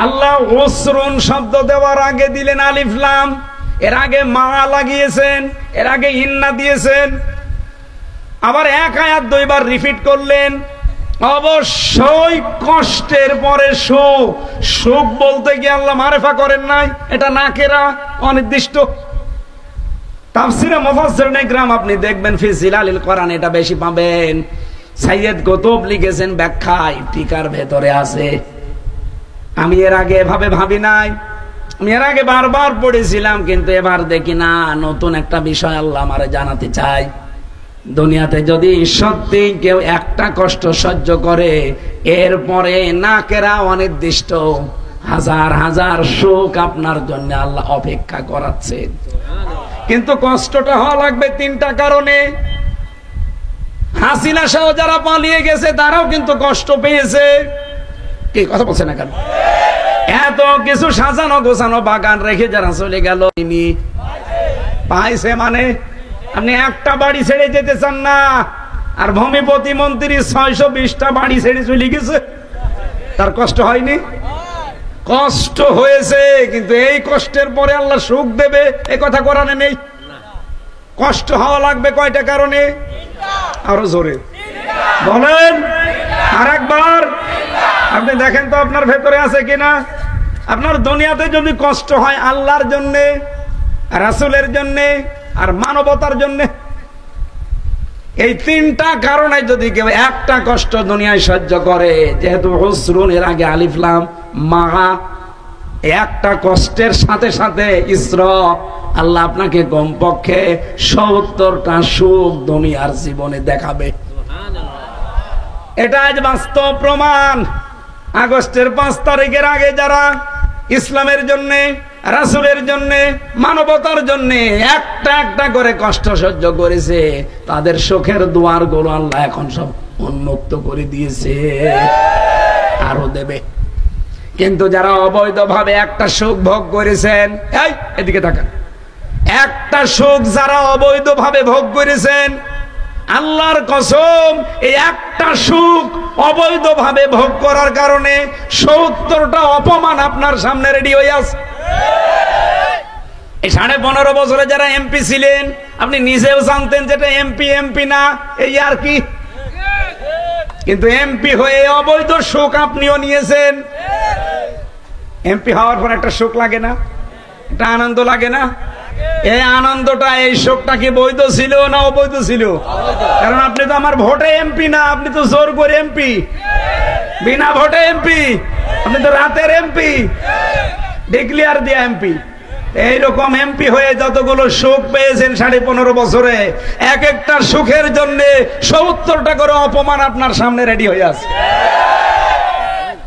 আল্লাহ উসরুন শব্দ দেওয়ার আগে দিলেন আলিফ লাম, এর আগে মা লাগিয়েছেন, এর আগে ইন্না দিয়েছেন, আবার এক আয়াত দুইবার রিপিট করলেন। অবশ্যই কষ্টের পরে সুখ। সুখ বলতে গিয়ে আল্লাহ মারেফা করেন নাই, এটা নাকেরা, অনির্দিষ্ট। তাফসিরে মুফাসসিরিন ইকরাম আপনি দেখবেন ফি জিলালিল কোরআন এটা বেশি পাবেন। সাইয়্যেদ কুতুব লিখেছেন ব্যাখ্যায়, টিকার ভেতরে আছে। আমি এর আগে এভাবে ভাবি নাই, আমি এর আগে বারবার পড়েছিলাম, কিন্তু এবার দেখি না নতুন একটা বিষয় আল্লাহ আমারে জানাতে চাই। দুনিয়াতে যদি সত্যি কেউ একটা কষ্ট সহ্য করে, এরপরে নাকেরা অনির্দিষ্ট হাজার হাজার সুখ আপনার জন্য আল্লাহ অপেক্ষা করাচ্ছেন। কিন্তু কষ্টটা হওয়া লাগবে তিনটা কারণে। হাসিনা সহ যারা পালিয়ে গেছে তারাও কিন্তু কষ্ট পেয়েছে। কি কথা বলছে না কেন? এত কিছু সাজানো গোছানো বাগান রেখে যারা চলে গেল, পাইছে মানে আপনি একটা বাড়ি ছেড়ে যেতে চান না, আর ভূমি প্রতিমন্ত্রী ৬২০টা বাড়ি ছেড়ে চলে গেছে, তার কষ্ট হয়নি? কষ্ট হয়েছে, কিন্তু এই কষ্টের পরে আল্লাহ সুখ দেবে এই কথা কোরআনে নেই। কষ্ট হওয়া লাগবে কয়টা কারণে? আরো জোরে বলেন আর একবার। আপনি দেখেন তো আপনার ভেতরে আছে কিনা। আপনার দুনিয়াতে যদি কষ্ট হয় আল্লাহর জন্যে, রাসূলের জন্যে, আর মানবতার জন্যে, এই তিনটা কারণে যদি কেউ একটা কষ্ট দুনিয়ায় সহ্য করে, যেহেতু উসরুন এর আগে আলিফ লাম মা, একটা কষ্টের সাথে সাথে ইসরা, আল্লাহ আপনাকে কমপক্ষে ৭০টা সুখ দুনিয়ার জীবনে দেখাবে। এটা আজ বাস্তব প্রমাণ। আগস্টের ৫ তারিখের আগে যারা ইসলামের জন্য, রাসূলের জন্য, মানবতার জন্য একটা একটা করে কষ্ট সহ্য করেছে, তাদের সুখের দুয়ার গুলো আল্লাহ এখন সব উন্মুক্ত করে দিয়েছে, আরো দেবে। কিন্তু যারা অবৈধভাবে একটা সুখ ভোগ করেছেন, এই এদিকে তাকান, একটা সুখ যারা অবৈধভাবে ভোগ করেছেন, আল্লাহর কসম এই একটা সুখ অবৈধভাবে ভোগ করার কারণে ৭০টা অপমান আপনার সামনে রেডি হয়ে আছে। এই ১৫.৫ বছরে যারা এমপি ছিলেন, আপনি নিজেও জানতেন যেটা এমপি না, এই আর কি। কিন্তু এমপি হয়ে অবৈধ সুখ আপনিও নিয়েছেন। এমপি হওয়ার পর একটা সুখ লাগে না? একটা আনন্দ লাগে না? এই আনন্দটা, এই সুখটা কি বৈধ ছিল না অবৈধ ছিল? কারণ আপনি তো আমার ভোটে এমপি না, আপনি তো জোর করে এমপি, বিনা ভোটে এমপি, আপনি তো রাতের এমপি, ডিক্লেয়ার দিয়া এমপি। এইরকম এমপি হয়ে যতগুলো সুখ পেয়েছেন 15.৫ বছরে, এক একটা সুখের জন্য ৭০টা করে অপমান আপনার সামনে রেডি হয়ে আছে।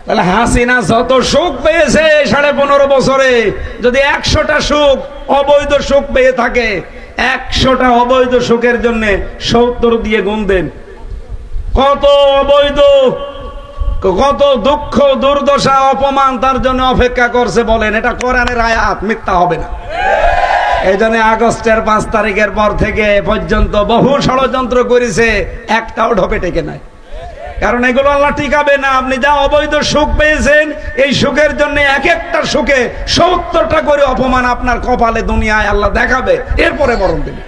তাহলে হাসিনা যত সুখ পেয়েছে 15.৫ বছরে, যদি ১০০টা সুখ অবৈধ সুখ পেয়ে থাকে, ১০০টা অবৈধ সুখের জন্য ৭০ দিয়ে গুণ দেন, কত অবৈধ, কত দুঃখ দুর্দশা অপমান তার জন্য অপেক্ষা করছে বলেন। এটা কোরআনের আয়াত, মিথ্যা হবে না। এই জন্য আগস্টের ৫ তারিখের পর থেকে পর্যন্ত বহু ষড়যন্ত্র করেছে, একটাও ঢোপে টেকে নাই। কারণ এগুলো আল্লাহ টিকাবে না। আপনি যা অবৈধ সুখ পেয়েছেন, এই সুখের জন্য এক একটা সুখে ৭০টা করে অপমান আপনার কপালে দুনিয়ায় আল্লাহ দেখাবে, এরপরে বরণ দেবে।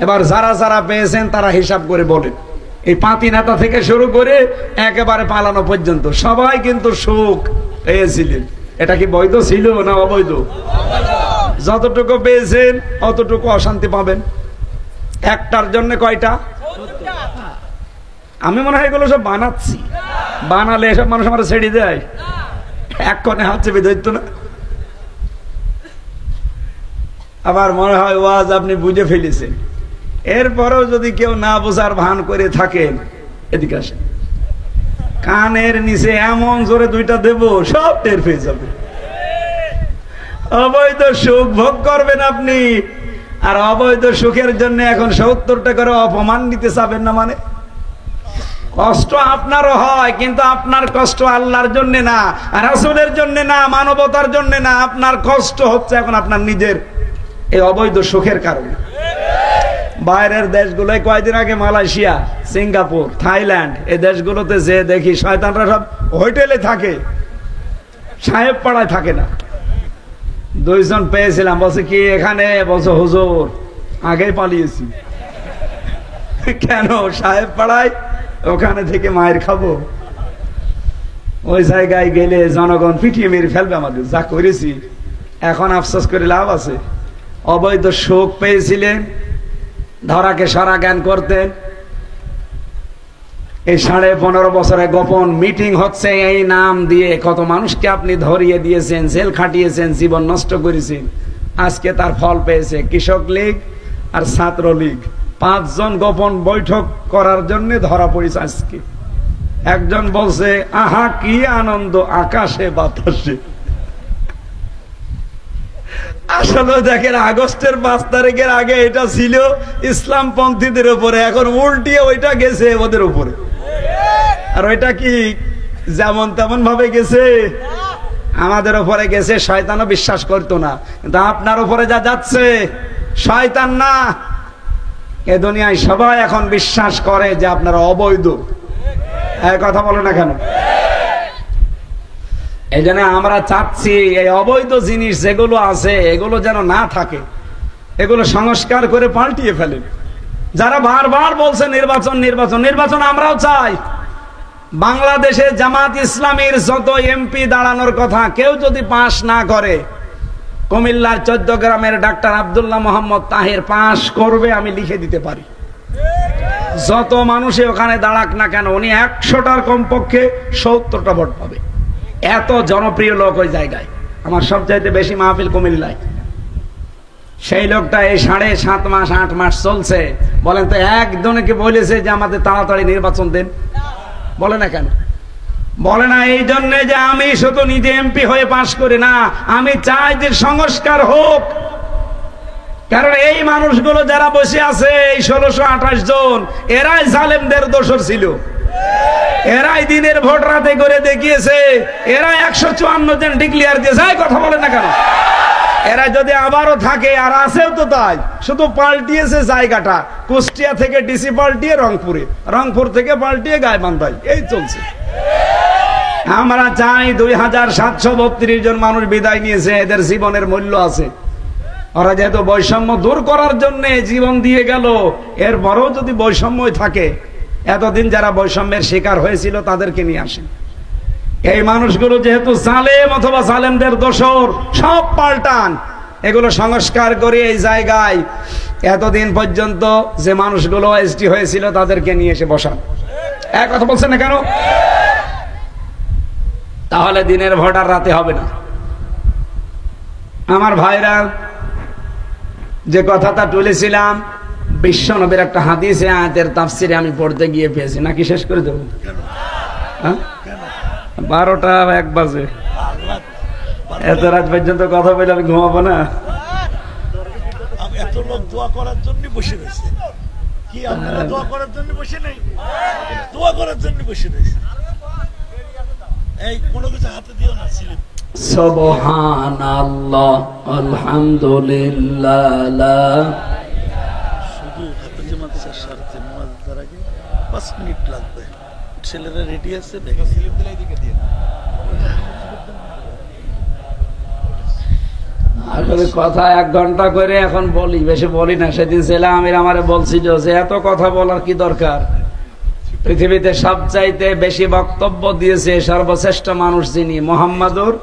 এবার যারা যারা পেয়েছেন তারা হিসাব করে বলেন। এই পাতি নেতা থেকে শুরু করে একেবারে পালানো পর্যন্ত সবাই কিন্তু সুখ পেয়েছিলেন। এটা কি বৈধ ছিল না অবৈধ? যতটুকু পেয়েছেন অতটুকু অশান্তি পাবেন। একটার জন্য কয়টা? আমি মনে হয় এগুলো সব বানাচ্ছি, বানালে এসব মানুষ আমার ছেড়ে দেয়, এক কোণে হাত চেপে ধরত না। আবার মনে হয় ওয়াজ আপনি বুঝে ফেলেছেন, এরপরেও যদি কেউ না বোঝার ভান করে থাকেন, এদিকে আসেন, কানের নিচে এমন জোরে দুইটা দেব, সব টের পেয়ে যাবে। অবৈধ সুখ ভোগ করবেন আপনি, আর অবৈধ সুখের জন্য এখন 70 টাকার অপমান নিতে চাবেন না। মানে কষ্ট আপনারও হয়, কিন্তু আপনার কষ্ট আল্লাহর জন্য না, রাসূলের জন্য না, মানবতার জন্য না। আপনার কষ্ট হচ্ছে এখন আপনার নিজের এই অবৈধ সুখের কারণে। বাইরের দেশগুলোয় কয়েকদিন আগে মালয়েশিয়া, সিঙ্গাপুর, থাইল্যান্ড, এই দেশগুলোতে যে দেখি শয়তানরা সব হোটেলে থাকে, সাহেব পাড়ায় থাকে না। 2 জন পেয়েছিলাম, বলছে কি এখানে? বলছে হুজুর আগেই পালিয়েছি। কেন? সাহেব পাড়ায়, ওখানে থেকে মায়ের খাবো। ওই জায়গায় গেলে জনগণ পিটিয়ে মেরে ফেলবে আমাদের, যা করেছি। এখন আফসোস করে লাভ আছে? অবৈধ সুখ পেয়েছিলেন, ধরাকে সারা জ্ঞান করতেন। এই 15.5 বছরে গোপন মিটিং হচ্ছে এই নাম দিয়ে, কত মানুষকে আপনি ধরিয়ে দিয়েছেন, জেল খাটিয়েছেন, জীবন নষ্ট করেছেন। আজকে তার ফল পেয়েছে কৃষক লীগ আর ছাত্র লীগ। 5 জন গোপন বৈঠক করার জন্য ধরা পড়েছে আজকে। একজন বলছে আহা কি আনন্দ আকাশে বাতাসে। আসলে দেখেন, আগস্টের 5 তারিখের আগে এটা ছিল ইসলাম পন্থীদের উপরে, এখন উল্টিয়ে ওইটা গেছে ওদের উপরে। আর ওইটা কি যেমন তেমন ভাবে গেছে? আমাদের উপরে গেছে। শয়তানও বিশ্বাস করতো না, কিন্তু আপনার উপরে যা যাচ্ছে শয়তান না, এ দুনিয়ায় সবাই এখন বিশ্বাস করে যে আপনারা অবৈধ। কথা বলো না কেন? এই জন্য আমরা চাচ্ছি এই অবৈধ জিনিস যেগুলো আছে এগুলো যেন না থাকে, এগুলো সংস্কার করে পাল্টিয়ে ফেলেন। যারা বারবার বলছে নির্বাচন নির্বাচন নির্বাচন, আমরাও চাই। বাংলাদেশে জামাত ইসলামীর যত এমপি দাঁড়ানোর কথা, কেউ যদি পাশ না করে, কুমিল্লার 14 গ্রামের ডাক্তার আব্দুল্লাহ মোহাম্মদ তাহের পাশ করবে, আমি লিখে দিতে পারি। যত মানুষে ওখানে দাঁড়াক না কেন, উনি 100টার কমপক্ষে 70টা ভোট পাবে। এত জনপ্রিয় লোক ওই জায়গায়। আমার সবচাইতে বেশি মাহফিল কুমিল্লায়। সেই লোকটা এই 7.5 মাস 8 মাস চলছে। বলেন তো একজনকে বলেছে যে আমাদের তাড়াতাড়ি নির্বাচন দেন? বলে না কেন? বলে না এই জন্য যে আমি শুধু নিজে এমপি হয়ে পাশ করি না, আমি চাই যে সংস্কার হোক। কারণ এই মানুষগুলো যারা বসে আছে, এই 1628 জন, এরাই জালেমদের দোসর ছিল। এরাই দিনের ভোট রাতে করে দেখিয়েছে। এরা 154 জন ডিক্লিয়ার দিয়েছে। কথা বলে না কেন? এরা যদি আবারও থাকে, আর আছেও তো তাই, শুধু পাল্টিয়েছে জায়গাটা। কুষ্টিয়া থেকে ডিসি পাল্টিয়ে রংপুরে, রংপুর থেকে পাল্টিয়ে গাইবান্ধায়, এই চলছে। আমরা চাই 2732 জন মানুষ বিদায় নিয়েছে, এদের জীবনের মূল্য আছে। ওরা যেহেতু বৈষম্য দূর করার জন্য জীবন দিয়ে গেল, এরপরেও যদি বৈষম্য থাকে, এতদিন যারা বৈষম্যের শিকার হয়েছিল তাদেরকে নিয়ে আসেন। এই মানুষগুলো যেহেতু জালেম অথবা জালেমদের দোসর, সব পাল্টান, এগুলো সংস্কার করে এই জায়গায় এতদিন পর্যন্ত যে মানুষগুলো এসটি হয়েছিল তাদেরকে নিয়ে এসে বসান। এক কথা বলছেন না কেন? তাহলে দিনের ভোট আর রাতে হবে না। আমার ভাইরা, যে কথাটা তুলেছিলাম, বিশ্বনবীর একটা হাদিসে আয়াতের তাফসিরে আমি পড়তে গিয়ে পেয়েছি। নাকি শেষ করে দেবো? 12টা 1 বাজে। এত রাত পর্যন্ত কথা বলে আমি ঘুমাবো না? এত লোক দোয়া করার জন্য বসে রয়েছে। কি আপনারা দোয়া করার জন্য বসে নেই? দোয়া করার জন্য বসে রয়েছে। এই কোনো কিছু হাতে দিও না। সুবহানাল্লাহ, আলহামদুলিল্লাহ। শুধু হাতে জামাতের সাথে নামাজ পড়ার আগে 5 মিনিট লাগবে। ছেলেরা রেডি আছে, দেখে স্লিপ দিলে এদিকে দিয়ে। আসলে কথা 1 ঘন্টা করে এখন বলি, বেশি বলি না। সেদিন ছেলে আমির আমারে বলছিল যে এত কথা বলার কি দরকার? পৃথিবীতে সবচাইতে বেশি বক্তব্য দিয়েছে সর্বশ্রেষ্ঠ মানুষ যিনি, মুহাম্মাদুর।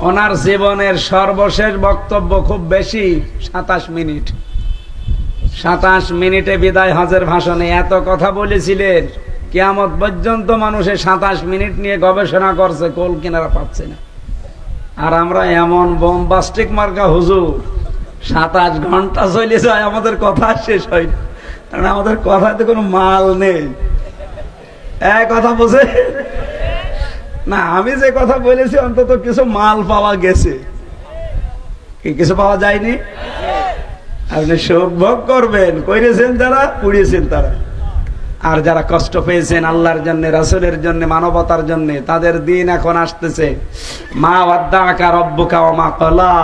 ওনার জীবনের সর্বশেষ বক্তব্য খুব বেশি 27 মিনিট। 27 মিনিটে বিদায় হজের ভাষণে এত কথা বলেছিলেন, কিয়ামত পর্যন্ত মানুষে 27 মিনিট নিয়ে গবেষণা করছে, কোল কিনারা পাচ্ছে না। আর আমরা এমন বোমবাস্টিক মার্কা হুজুর, 27 ঘন্টা চলে যায়, আমাদের কথা শেষ হয় না, কারণ আমাদের কথাতে কোনো মাল নেই। এক কথা বুঝে না, আমি যে কথা বলেছি অন্তত কিছু মাল পাওয়া গেছে, কি কিছু পাওয়া যায়নি? আপনি সুখ ভোগ করবেন, করেছেন যারা, পুড়িয়েছেন তারা। আর যারা কষ্ট পেয়েছেন আল্লাহর জন্য, রাসূলের জন্য, মানবতার জন্য, তাদের দিন এখন আসতেছে। মা ওয়াদ্দাকা রব্বুকা ওয়া মা ক্বালা,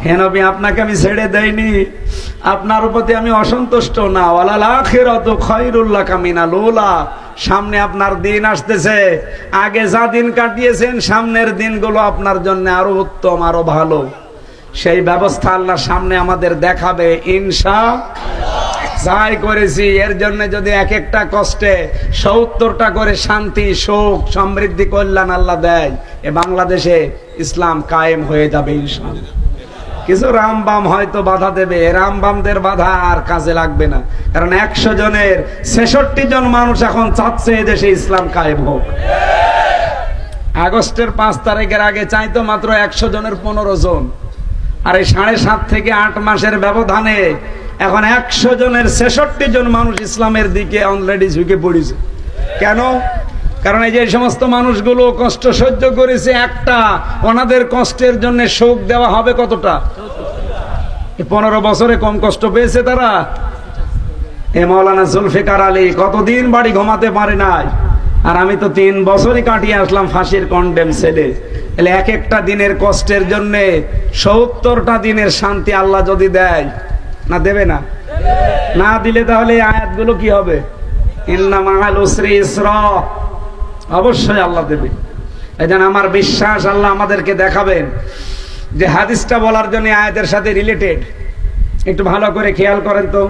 হে নবী আপনাকে আমি ছেড়ে দেইনি, আপনার প্রতি আমি অসন্তুষ্ট না। ওয়ালাল আখিরাতু খায়রুল লাকা মিনাল উলা, সামনে আপনার দিন আসতেছে, আগে যা দিন কাটিয়েছেন সামনের দিনগুলো আপনার জন্য আরো উত্তম, আরো ভালো। সেই ব্যবস্থা আল্লাহ সামনে আমাদের দেখাবে ইনশাআল্লাহ। যাই করেছি এর জন্য যদি এক একটা কষ্টে 70টা করে শান্তি, সুখ, সমৃদ্ধি, কল্যাণ আল্লাহ দেয়, এ বাংলাদেশে ইসলাম কায়েম হয়ে যাবে ইনশাআল্লাহ। কিছু রামবাম হয়তো বাধা দেবে, রামবামদের বাধা আর কাজে লাগবে না, কারণ 100 জনের 66 জন মানুষ এখন চাচ্ছে এদেশে ইসলাম কায়েম হোক। আগস্টের 5 তারিখের আগে চাইতো মাত্র 100 জনের 15 জন, আর এই 7.5 থেকে 8 মাসের ব্যবধানে এখন 100 জনের 66 জন মানুষ ইসলামের দিকে অলরেডি ঝুঁকে পড়েছে। কেন? কারণ এই যে সমস্ত মানুষগুলো কষ্ট সহ্য করেছে, একটা ওনাদের কষ্টের জন্য শোক দেওয়া হবে কতটা? 15 বছরে কম কষ্ট পেয়েছে তারা। এ মাওলানা জুলফিকার আলী কতদিন বাড়ি ঘুমাতে পারে নাই, আর আমি তো 3 বছরই কাটিয়ে আসলাম ফাঁসির কন্ডেম সেলে। এলে এক একটা দিনের কষ্টের জন্য 70টা দিনের শান্তি আল্লাহ যদি দেয়, না দেবে না? না দিলে তাহলে এই আয়াতগুলো কি হবে? ইন্না মাআল উসরি ইসরা, অবশ্যই আল্লাহ দেবে। এজন্য আমার বিশ্বাস আল্লাহ আমাদেরকে দেখাবেন। যে হাদিসটা বলার জন্য আয়াতের সাথে রিলেটেড, একটু ভালো করে খেয়াল করেন তো।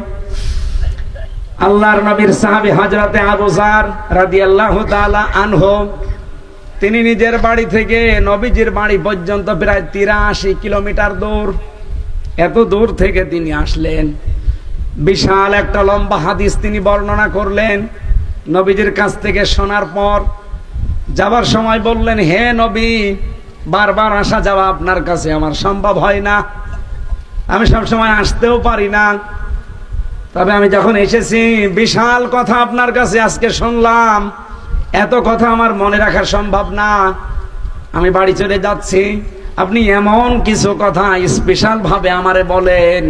আল্লাহর নবীর সাহাবী হযরতে আবু যার রাদিয়াল্লাহু তাআলা আনহু, তিনি নিজের বাড়ি থেকে নবীজির বাড়ি পর্যন্ত প্রায় 83 কিলোমিটার দূর, এত দূর থেকে তিনি আসলেন। বিশাল একটা লম্বা হাদিস তিনি বর্ণনা করলেন। নবীজির কাছ থেকে শোনার পর যাবার সময় বললেন, হে নবী, বারবার আসা যাওয়া আপনার কাছে আমার সম্ভব হয় না, আমি সব সময় আসতেও পারি না, তবে আমি যখন এসেছি বিশাল কথা আপনার কাছে আজকে শুনলাম, এত কথা আমার মনে রাখা সম্ভব না, আমি বাড়ি চলে যাচ্ছি। আপনি এমন কিছু কথা স্পেশাল ভাবে আমারে বলেন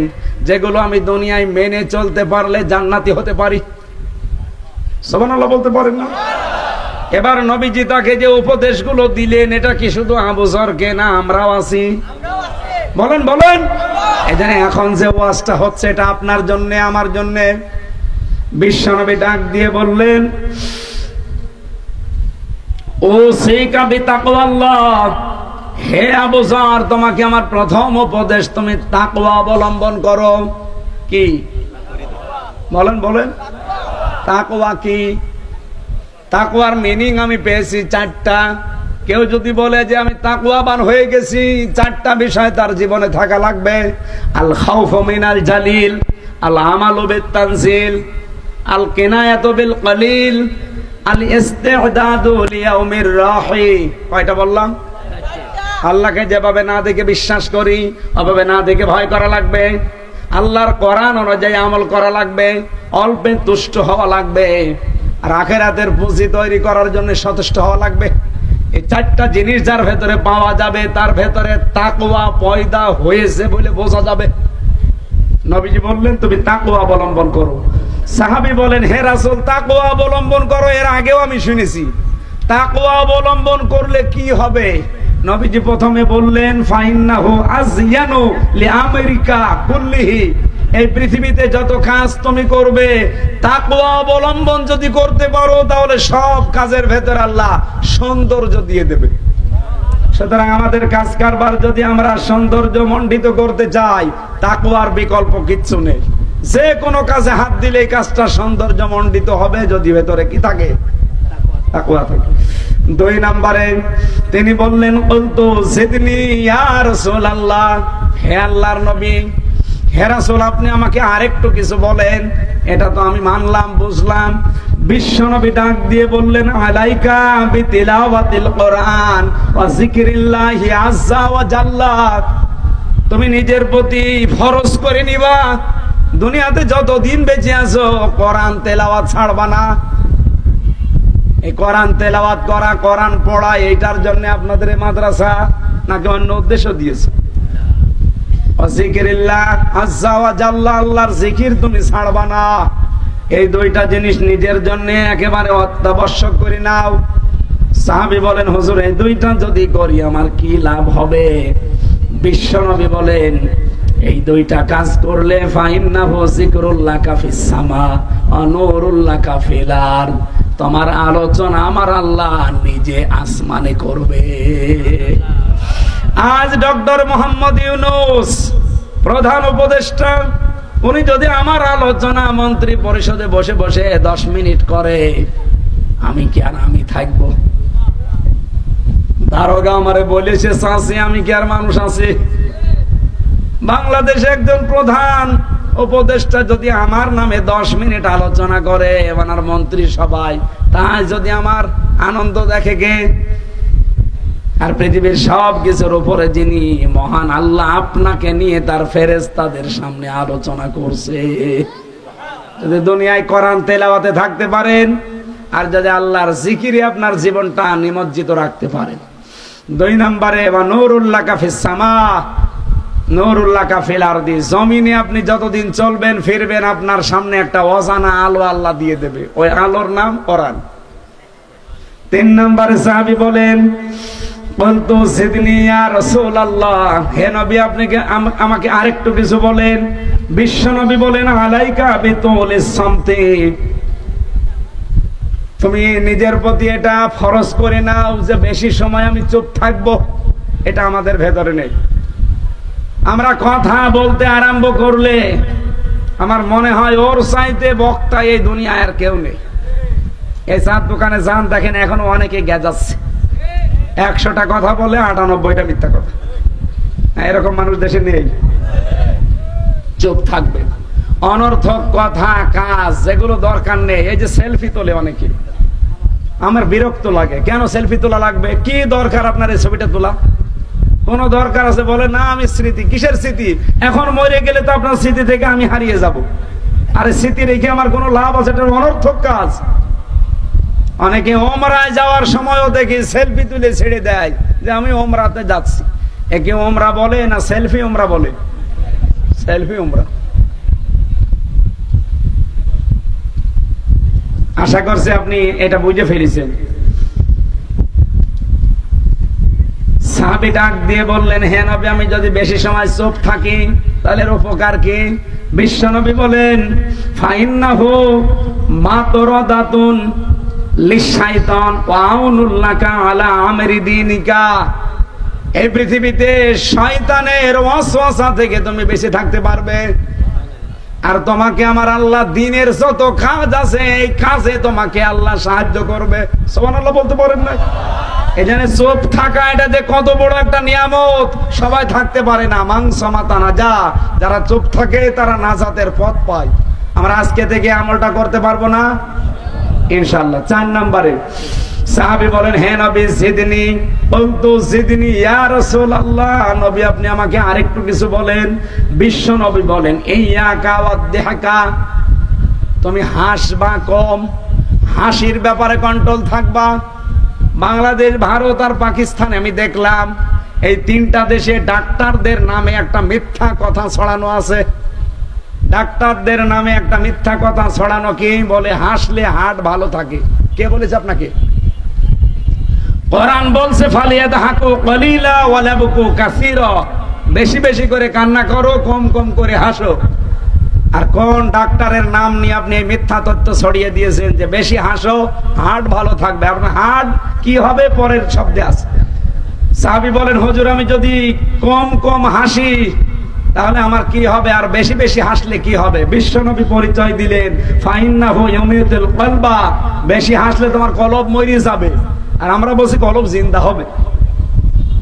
যেগুলো আমি দুনিয়ায় মেনে চলতে পারলে জান্নাতি হতে পারি। সুবহানাল্লাহ বলতে পারেন না? এবার নবীজি তাকে যে উপদেশগুলো দিলেন, এটা কি শুধু আবু যরকে না, আমরাও আছি? বলেন বলেন। এজন্য এখন যে ওয়াজটা হচ্ছে এটা আপনার জন্য, আমার জন্য। বিশ্বনবী ডাক দিয়ে বললেন, ও সেইকা বিতাকওয়াল্লাহ, হে আবু যর, তোমাকে আমার প্রথম উপদেশ, তুমি তাকওয়া অবলম্বন করো। কি বলেন বলেন? তাকওয়া কি? তাকওয়ার মিনিং আমি পেয়েছি 4টা। কেউ যদি বলে যে আমি তাকওয়াবান হয়ে গেছি, 4টা বিষয় তার জীবনে থাকা লাগবে। আল খাউফু মিনাল জালিল, আল আমালু বিত তানজিল, আল কিনায়াতু বিল কলিল, আল ইস্তি'দাদু লিয়াউমির রাহি। কয়টা বললাম? আল্লাহকে যেভাবে না দেখে বিশ্বাস করি, ওভাবে না দেখে ভয় করা লাগবে। আল্লাহর কোরআন অনুযায়ী আমল করা লাগবে। অল্পে তুষ্ট হওয়া লাগবে। আর আখিরাতের পুঁজি তৈরি করার জন্য সচেষ্ট হওয়া লাগবে। এই 4টা জিনিস যার ভেতরে পাওয়া যাবে, তার ভেতরে তাকওয়া পয়দা হয়েছে বলে বোঝা যাবে। নবীজি বললেন, তুমি তাকওয়া অবলম্বন করো। সাহাবী বলেন, হে রাসূল, তাকওয়া অবলম্বন করো, এর আগেও আমি শুনেছি, তাকওয়া অবলম্বন করলে কি হবে? নবীজি প্রথমে বললেন, ফাইন্নাহু আযয়ানু লিআমরিকা কুল্লিহি, এই পৃথিবীতে যত কাজ তুমি করবে, তাকওয়া অবলম্বন যদি করতে পারো, তাহলে সব কাজের ভেতর আল্লাহ সৌন্দর্য দিয়ে দেবে। সুতরাং আমাদের কাজ কারবার যদি আমরা সৌন্দর্য মণ্ডিত করতে চাই, তাকওয়ার বিকল্প কিচ্ছু নেই। যে কোনো কাজে হাত দিলে এই কাজটা সৌন্দর্য মণ্ডিত হবে যদি ভেতরে কি থাকে? তাকওয়া থাকে। 2 নম্বরে তিনি বললেন, কুলতু জিদনি ইয়া রাসূলুল্লাহ, হে আল্লাহর নবী, হে রাসূল আপনি আমাকে আরেকটু কিছু বলেন। এটা তো আমি মানলাম, বুঝলাম। বিশ্বনবী ডাক দিয়ে বললেন, আলাইকা বিতিলাওয়াতিল কোরআন ওয়া যিকরিল্লাহি আযজা ওয়া জাল্লা। তুমি নিজের প্রতি ফরজ করে নিবা, দুনিয়াতে যতদিন বেঁচে আছো কোরআন তেলাওয়াত ছাড়বা না। এই কোরআন তেলাওয়াত করা, কোরআন পড়া, এইটার জন্য আপনাদের এই মাদ্রাসা নাকি অন্য উদ্দেশ্য দিয়েছে? যিকরিল্লাহ আযজা ওয়া জাল্লা, আল্লাহর জিকির তুমি ছাড়বা না। এই দুইটা জিনিস নিজের জন্য একেবারে অত্যাবশ্যক করে নাও। সাহাবী বলেন, হুজুর এই দুইটা যদি করি আমার কি লাভ হবে? বিশ্বনবী বলেন, এই দুইটা কাজ করলে ফাইন্নাহু যিকরুল্লাকা ফিস সামা ওয়া নূরুল্লাকা ফিল আরদ, তোমার আলোচনা আমার আল্লাহ নিজে আসমানে করবে। আজ ডক্টর মোহাম্মদ ইউনূস প্রধান উপদেষ্টা, উনি যদি আমার আলোচনা মন্ত্রী পরিষদে বসে বসে 10 মিনিট করে, আমি কি আর আমি থাকবো? দারোগা আমারে বলেছে চাচি, আমি কি আর মানুষ আছি? বাংলাদেশে একজন প্রধান উপদেষ্টা যদি আমার নামে 10 মিনিট আলোচনা করে ওনার মন্ত্রী সবাই, তাই যদি আমার আনন্দ দেখে কে? আর পৃথিবীর সব কিছুর উপরে যিনি মহান আল্লাহ আপনাকে নিয়ে তার ফেরেশতাদের সামনে আলোচনা করছে। যদি দুনিয়ায় কোরআন তেলাওয়াতে থাকতে পারেন আর যদি আল্লাহর জিকিরে আপনার জীবনটা নিমজ্জিত রাখতে পারেন। 2 নম্বরে ওয়া নূরুল্লাকা ফিস সামা নূরুল্লাকা ফিল আরদি, জমিনে আপনি যতদিন চলবেন ফিরবেন আপনার সামনে একটা অজানা আলো আল্লাহ দিয়ে দেবে, ওই আলোর নাম কোরআন। 3 নম্বরে সাহাবী বলেন, বলতো সিদনি ইয়া রাসূলুল্লাহ, হে নবী আপনি আমাকে আরেকটু কিছু বলেন। বিশ্ব নবী বলেন, আলাইকা বিতুলিস সামতি, তুমি নিজের প্রতি এটা ফরজ করে নাও যে বেশি সময় আমি চুপ থাকবো। এটা আমাদের ভেতরে নেই। আমরা কথা বলতে আরম্ভ করলে আমার মনে হয় ওর চাইতে বক্তা এই দুনিয়ায় আর কেউ নেই। এই চার দোকানে যান, দেখেন এখনো অনেকে গেজাচ্ছে, 100টা কথা বলে 98টা মিথ্যা কথা। এরকম মানুষ দেশে নেই। চুপ থাকবে, অনর্থক কথা কাজ যেগুলো দরকার নেই। এই যে সেলফি তোলে অনেকে, আমার বিরক্ত লাগে। কেন সেলফি তোলা লাগবে? কি দরকার আপনার এই ছবিটা তোলা? কোন দরকার আছে? বলে না আমি স্মৃতি। কিসের স্মৃতি? এখন মরে গেলে তো আপনার স্মৃতি থেকে আমি হারিয়ে যাব। আরে স্মৃতি রেখে আমার কোনো লাভ আছে? এটা অনর্থক কাজ। অনেকে ওমরায় যাওয়ার সময়ও দেখি সেলফি তুলে ছেড়ে দেয় যে আমি ওমরাতে যাচ্ছি। একে ওমরা বলে না সেলফি ওমরা বলে? সেলফি ওমরা। আশা করছি আপনি এটা বুঝে ফেলেছেন। সাহাবী ডাক দিয়ে বললেন, হে নবী আমি যদি বেশি সময় চুপ থাকি তাহলে এর উপকার কি? বিশ্বনবী বলেন, ফাইন্নাহু মাতরাদাতুন লিশাইতান ওয়া আউনুল্লাকা আলা আমরি দীনিকা। এই পৃথিবীতে শয়তানের ওয়াসওয়াসা থেকে তুমি বেঁচে থাকতে পারবে, আর তোমাকে আমার আল্লাহ দিনের যত কাজ আছে এই কাজে তোমাকে আল্লাহ সাহায্য করবে। সুবহানাল্লাহ বলতে পারেন না? এখানে চুপ থাকা এটা যে কত বড় একটা নিয়ামত, সবাই থাকতে পারে না। মাংসমাতা নাজা, যারা চুপ থাকে তারা নাজাতের পথ পায়। আমরা আজকে থেকে আমলটা করতে পারবো না ইনশাআল্লাহ। 4 নম্বরে সাহাবী বলেন, হে নবী জিদনি। বলতো জিদনি ইয়া রাসূলুল্লাহ, নবী আপনি আমাকে আরেকটু কিছু বলেন। বিশ্ব নবী বলেন, ইয়াকা ওয়াদহাকা, তুমি হাসবা কম, হাসির ব্যাপারে কন্ট্রোল থাকবা। বাংলাদেশ, ভারত আর পাকিস্তান আমি দেখলাম এই 3টা দেশে ডাক্তারদের নামে একটা মিথ্যা কথা ছড়ানো আছে। ডাক্তারদের নামে একটা মিথ্যা কথা ছড়ানো, কি বলে? হাসলে হার্ট ভালো থাকে। কে বলেছে আপনাকে? কোরআন বলছে ফালিয়াদহাকু কলিলা ওয়া লাবকু কাসীরা, বেশি বেশি করে কান্না করো, কম কম করে হাসো। আর কোন ডাক্তারের নাম নিয়ে আপনি এই মিথ্যা তথ্য ছড়িয়ে দিয়েছেন যে বেশি হাসো হার্ট ভালো থাকবে? আপনার হার্ট কি হবে পরের শব্দে আছে। সাহাবী বলেন, হুজুর আমি যদি কম কম হাসি তাহলে আমার কি হবে, আর বেশি বেশি হাসলে কি হবে? বিশ্বনবী পরিচয় দিলেন, ফাইন্নাহু ইয়ামিতুল কলবা, বেশি হাসলে তোমার কলব মরে যাবে। আর আমরা বলছি কলব জিন্দা হবে।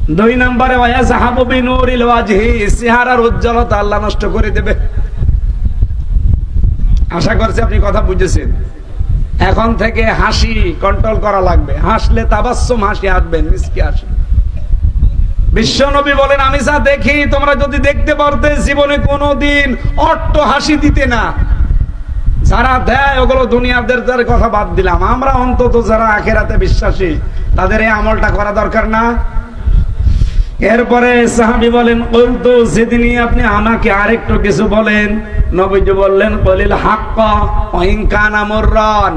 2 নম্বরে ওয়ায়াযহাবু বিনুরিল ওয়াজহি, চেহারার উজ্জ্বলতা আল্লাহ নষ্ট করে দেবে। আশা করছি আপনি কথা বুঝেছেন। এখন থেকে হাসি কন্ট্রোল করা লাগবে। হাসলে তাবাসসুম হাসি আসবে, মিষ্টি হাসি। বিশ্বনবী বলেন, আমি যা দেখি তোমরা যদি দেখতে পারতে জীবনে কোনোদিন অট্ট হাসি দিতে না। যারা দেয় ওগুলো দুনিয়াদের কথা বাদ দিলাম, আমরা অন্তত যারা আখিরাতে বিশ্বাসী তাদের এই আমলটা করা দরকার না? এরপরে সাহাবী বলেন, কুলতু জিদনি, আপনি আমাকে আরেকটু কিছু বলেন। নবীজি বললেন, কলিল হাক্কা ওয়া ইন কানা মুররান,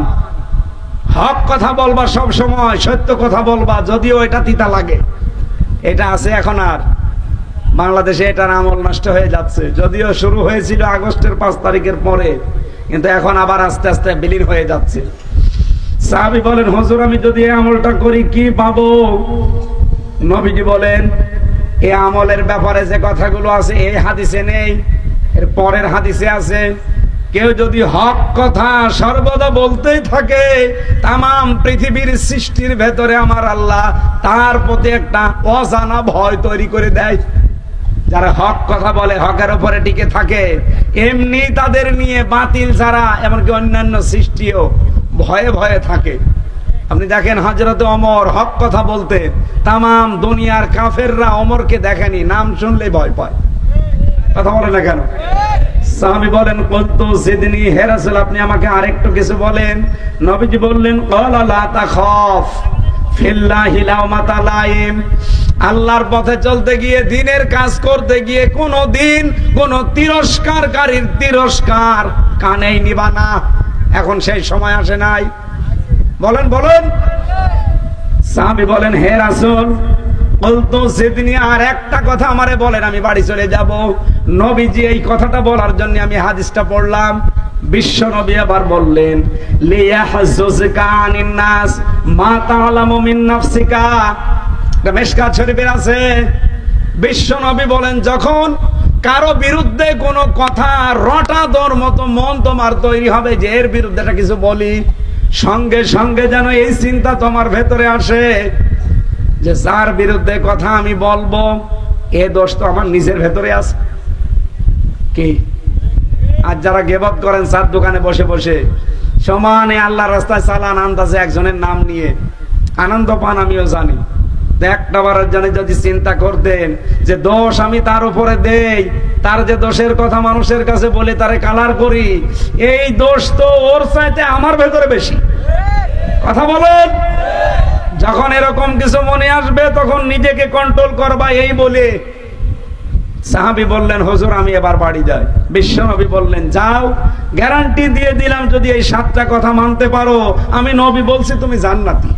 হক কথা বলবা, সব সময় সত্য কথা বলবা, যদিও এটা তিতা লাগে। এটা আছে এখন আর বাংলাদেশে, এটার আমল নষ্ট হয়ে যাচ্ছে। যদিও শুরু হয়েছিল আগস্টের 5 তারিখের পরে, কিন্তু এখন আবার আস্তে আস্তে বিলীন হয়ে যাচ্ছে। সাহাবী বলেন, হুজুর আমি যদি এই আমলটা করি কি পাবো? নবীজি বলেন, এই আমলের ব্যাপারে যে কথাগুলো আছে এই হাদিসে নেই, এর পরের হাদিসে আছে। কেউ যদি হক কথা সর্বদা বলতেই থাকে, তামাম পৃথিবীর সৃষ্টির ভেতরে আমার আল্লাহ তার প্রতি একটা অজানা ভয় তৈরি করে দেয়। যারা হক কথা বলে, হকের উপরে টিকে থাকে, এমনি তাদের নিয়ে বাতিল যারা, এমনকি অন্যান্য সৃষ্টিও ভয়ে ভয়ে থাকে। আপনি দেখেন হযরত ওমর হক কথা বলতে, তামাম দুনিয়ার কাফেররা ওমরকে দেখেনি, নাম শুনলেই ভয় পায়। কথা বলে না কেন? সাহাবী বলেন, কুলতু জিদনি, হে রাসূল আপনি আমাকে আরেকটু কিছু বলেন। নবীজি বললেন, ক্বালা লা তাখাফ ফিল্লাহি লাওমাতা লাইম, আল্লাহর পথে চলতে গিয়ে, দ্বীনের কাজ করতে গিয়ে কোনদিন কোন তিরস্কারকারীর তিরস্কার কানেই নিবা না। এখন সেই সময় আসে নাই। বলেন বলেন। সাহাবী বলেন, হে রাসূল কুলতু জিদনি, আর একটা কথা আমারে বলেন, আমি বাড়ি চলে যাব। নবীজি এই কথাটা বলার জন্য আমি হাদিসটা পড়লাম। বিশ্ব নবী আবার বললেন, লিয়াহজুজকা আনিন নাস মা তাআলামু মিন নাফসিকা, এটা মিশকাত শরীফের আছে। বিশ্ব নবী বলেন, যখন কারো বিরুদ্ধে কোনো কথা রটাদর মতো মন তোমার তৈরি হবে যে এর বিরুদ্ধে কিছু বলি, সঙ্গে সঙ্গে যেন এই চিন্তা তোমার ভেতরে আসে যে যার বিরুদ্ধে কথা আমি বলবো এ দোষ তো আমার নিজের ভেতরে আছে। কি আর যারা গিবত করেন চার দোকানে বসে বসে সমানে আল্লাহর রাস্তায় চালান আনতাছে একজনের নাম নিয়ে, আনন্দ পান আমিও জানি। একটা বারের জন্য যদি চিন্তা করতেন যে দোষ আমি তার উপরে দেই, তার যে দোষের কথা মানুষের কাছে বলে তারে কালার করি, এই দোষ তো ওর চাইতে আমার ভেতরে বেশি। কথা বলেন। যখন এরকম কিছু মনে আসবে তখন নিজেকে কন্ট্রোল করবা, এই বলে সাহাবী বললেন, হুজুর আমি এবার বাড়ি যাই। বিশ্বনবী বললেন, যাও, গ্যারান্টি দিয়ে দিলাম যদি এই 7টা কথা মানতে পারো, আমি নবী বলছি তুমি জান্নাতি।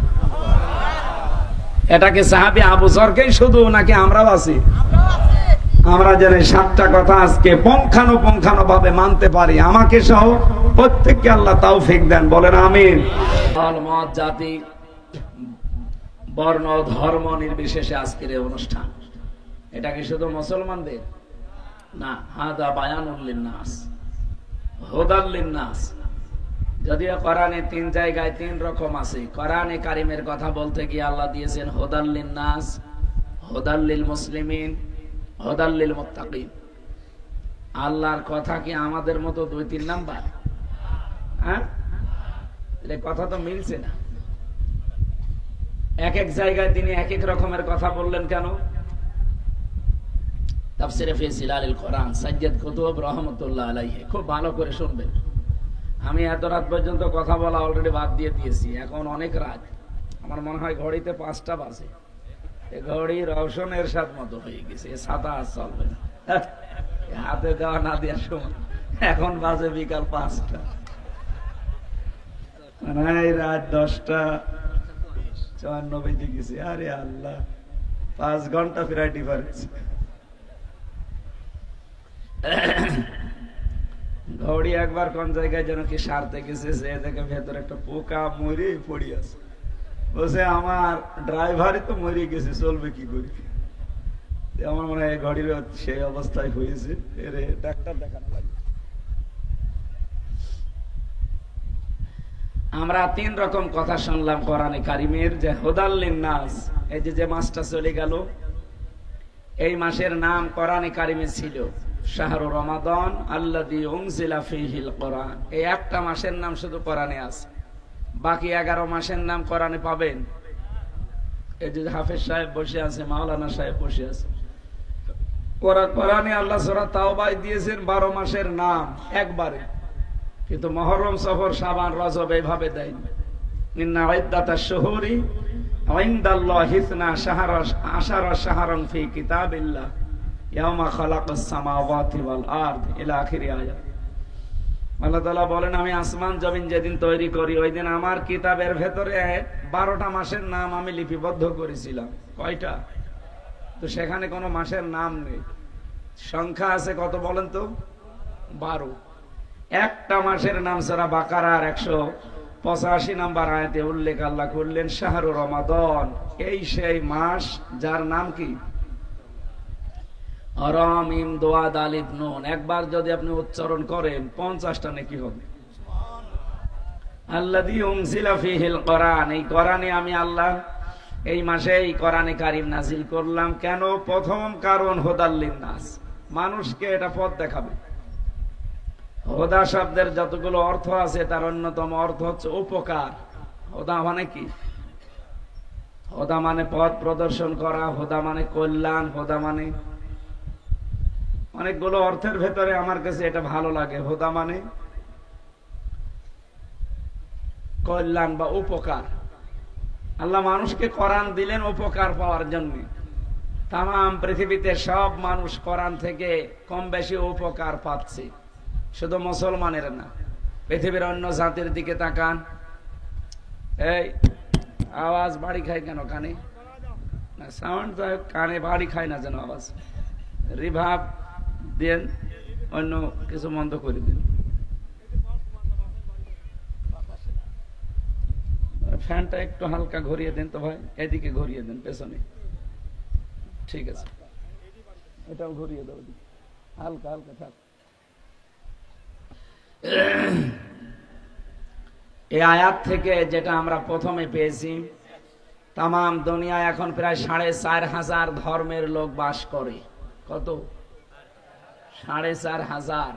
এটাকে সাহাবী আবু যরকেই শুধু, নাকি আমরাও আছি? আমরা যেন 7টা কথা আজকে পুঙ্খানুপুঙ্খানু ভাবে মানতে পারি, আমাকে সহ প্রত্যেককে আল্লাহ তৌফিক দেন, বলেন আমিন। মত জাতি বর্ণ ধর্ম নির্বিশেষে আজকের এই অনুষ্ঠান, এটা কি শুধু মুসলমানদের না? হাদা বায়ানুল লিন্নাস হুদাল লিন্নাস। যদিও কোরআনে 3 জায়গায় 3 রকম আছে। কোরআনে কারিমের কথা বলতে গিয়ে আল্লাহ দিয়েছেন হুদাল লিন্নাস, হুদাল লিল মুসলিমিন, হুদাল লিল মুত্তাকিন। আল্লাহর কথা কি আমাদের মতো 2-3 নাম্বার? হ্যাঁ, এই কথা তো মিলছে না। এক এক জায়গায় তিনি এক এক রকমের কথা বললেন কেন? তাফসীরে ফি জিলালিল কোরআন সাজ্জাদ কুতুব রাহমাতুল্লাহ আলাইহি, খুব ভালো করে শুনবেন। আমি এত রাত পর্যন্ত কথা বলা অলরেডি বাদ দিয়ে দিয়েছি, এখন অনেক রাত, আমার মনে হয় ঘড়িতে 5টা বাজে। এই ঘড়ি রওশন এরশাদ মতো হয়ে গেছে, ছাতা আর চলবে না, হাতে দেওয়া না দেওয়ার সময়। এখন বাজে বিকাল 5টা, রাত 10টা54 বেজে গেছে। আরে আল্লাহ, 5 ঘন্টা ফেরাই ডিফারেন্স। ঘড়ি একবার কোন জায়গায় যেন কি সারতে গেছে, সে দেখে ভেতরে একটা পোকা মরে পড়ে আছে। বলছে আমার ড্রাইভারই তো মরে গেছে, চলবে কি করে? আমার মনে হয় ঘড়ির সেই অবস্থায় হয়েছে, এরে ডাক্তার দেখানো লাগবে। আমরা 3 রকম কথা শুনলাম কোরআনে কারিমের, যে হুদাল লিন্নাস, এই যে মাসটা চলে গেল, এই মাসের নাম কোরআনে কারিমে ছিল শাহরু রমাদান আল্লাযী উনজিলা ফীহিল কোরআন। এই একটা মাসের নাম শুধু কোরআনে আছে, বাকি 11 মাসের নাম কোরআনে পাবেন। এই যে হাফেজ সাহেব বসে আছে, মাওলানা সাহেব বসে আছে, কোরআনে আল্লাহ সূরা তাওবায় দিয়েছেন 12 মাসের নাম একবারে, কিন্তু মুহররম, সফর, শাবান, রজব এইভাবে দেয়নি। ইন্না ইদ্দাতাশ শুহুরি ইনদাল্লাহি 12 শাহরান ফি কিতাবিল্লাহ ইয়াওমা খালাকাস সামাওয়াতি ওয়াল আরদ ইলা আখির আয়াত। আল্লাহ তাআলা বলেন, আমি আসমান জমিন যেদিন তৈরি করি ওই দিন আমার কিতাবের ভেতরে 12টা মাসের নাম আমি লিপিবদ্ধ করেছিলাম। কয়টা? তো সেখানে কোনো মাসের নাম নেই। সংখ্যা আছে কত বলেন তো? 12। একটা মাসের নাম সূরা বাকারার 185 নম্বর আয়াতে উল্লেখ আল্লাহ করলেন শাহরু রমাদান। এই সেই মাস যার নাম কি? মিম দোয়াদ আলিফ নুন। একবার যদি আপনি উচ্চারণ করেন 50টা নেকি হবে। আল্লাযী উনজিলা ফীহিল কোরআন, এই কোরআনে আমি আল্লাহ এই মাসে এই কোরআনে কারীম নাযিল করলাম। কেন? প্রথম কারণ হুদাল লিন্নাস, মানুষকে এটা পথ দেখাবে। হুদা শব্দের যতগুলো অর্থ আছে তার অন্যতম অর্থ হচ্ছে উপকার। হুদা মানে কি? হুদা মানে পথ প্রদর্শন করা, হুদা মানে কল্যাণ, হুদা মানে অনেকগুলো অর্থের ভেতরে আমার কাছে এটা ভালো লাগে। হুদা মানে কল্যাণ বা উপকার। আল্লাহ মানুষকে কোরআন দিলেন উপকার পাওয়ার জন্য। তাম পৃথিবীতে সব মানুষ কোরআন থেকে কম বেশি উপকার পাচ্ছে, শুধু মুসলমানের না। পৃথিবীর অন্য জাতির দিকে তাকান। এই আওয়াজ বাড়ি খায় কেন? কানে না, সাউন্ড কানে বাড়ি খায় না যেন আওয়াজ। রিভাব দেন, অন্য কিছু বন্ধ করে দিন। ফ্যানটা একটু হালকা ঘুরিয়ে দেন তো ভাই, এদিকে ঘুরিয়ে দেন, পেছনে। ঠিক আছে, এটাও ঘুরিয়ে দাও, হালকা হালকা থাক। এই আয়াত থেকে যেটা আমরা প্রথমে পেয়েছি, তাম দুনিয়ায় এখন প্রায় 4,500 ধর্মের লোক বাস করে। কত? 4,500।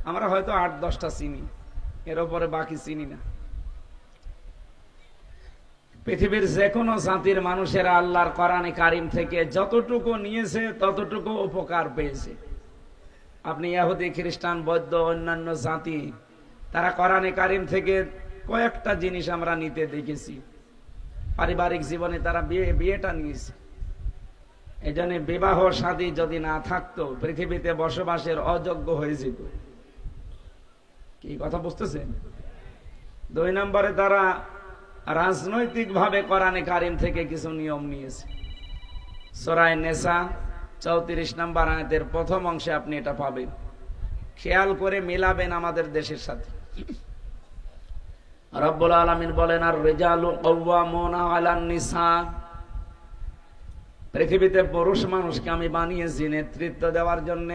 আমরা হয়তো 8-10টা চিনি, এর উপরে বাকি চিনি না। পৃথিবীর যে কোনো জাতির মানুষেরা আল্লাহর কোরআনে কারিম থেকে যতটুকু নিয়েছে ততটুকু উপকার পেয়েছে। আপনি ইহুদি, খ্রিস্টান, বৌদ্ধ, অন্যান্য জাতি, তারা কোরআনে কারিম থেকে কয়েকটা জিনিস আমরা নিতে দেখেছি। পারিবারিক জীবনে তারা বিয়েটা নিয়েছে। এই জন্য বিবাহ শাদী যদি না থাকতো পৃথিবীতে বসবাসের অযোগ্য হয়ে যেত। কি কথা বুঝতেছেন? 2 নম্বরে তারা রাজনৈতিক ভাবে কোরআনে কারিম থেকে কিছু নিয়ম নিয়েছে। সূরা নিসা 34 নম্বর আয়াতের প্রথম অংশে আপনি এটা পাবেন। খেয়াল করে মিলাবেন আমাদের দেশের সাথে। রব্বুল আলামিন বলেন, আর রিজালু কাওয়ামুনা আলান নিসা। পৃথিবীতে পুরুষ মানুষকে আমি বানিয়েছি নেতৃত্ব দেওয়ার জন্য,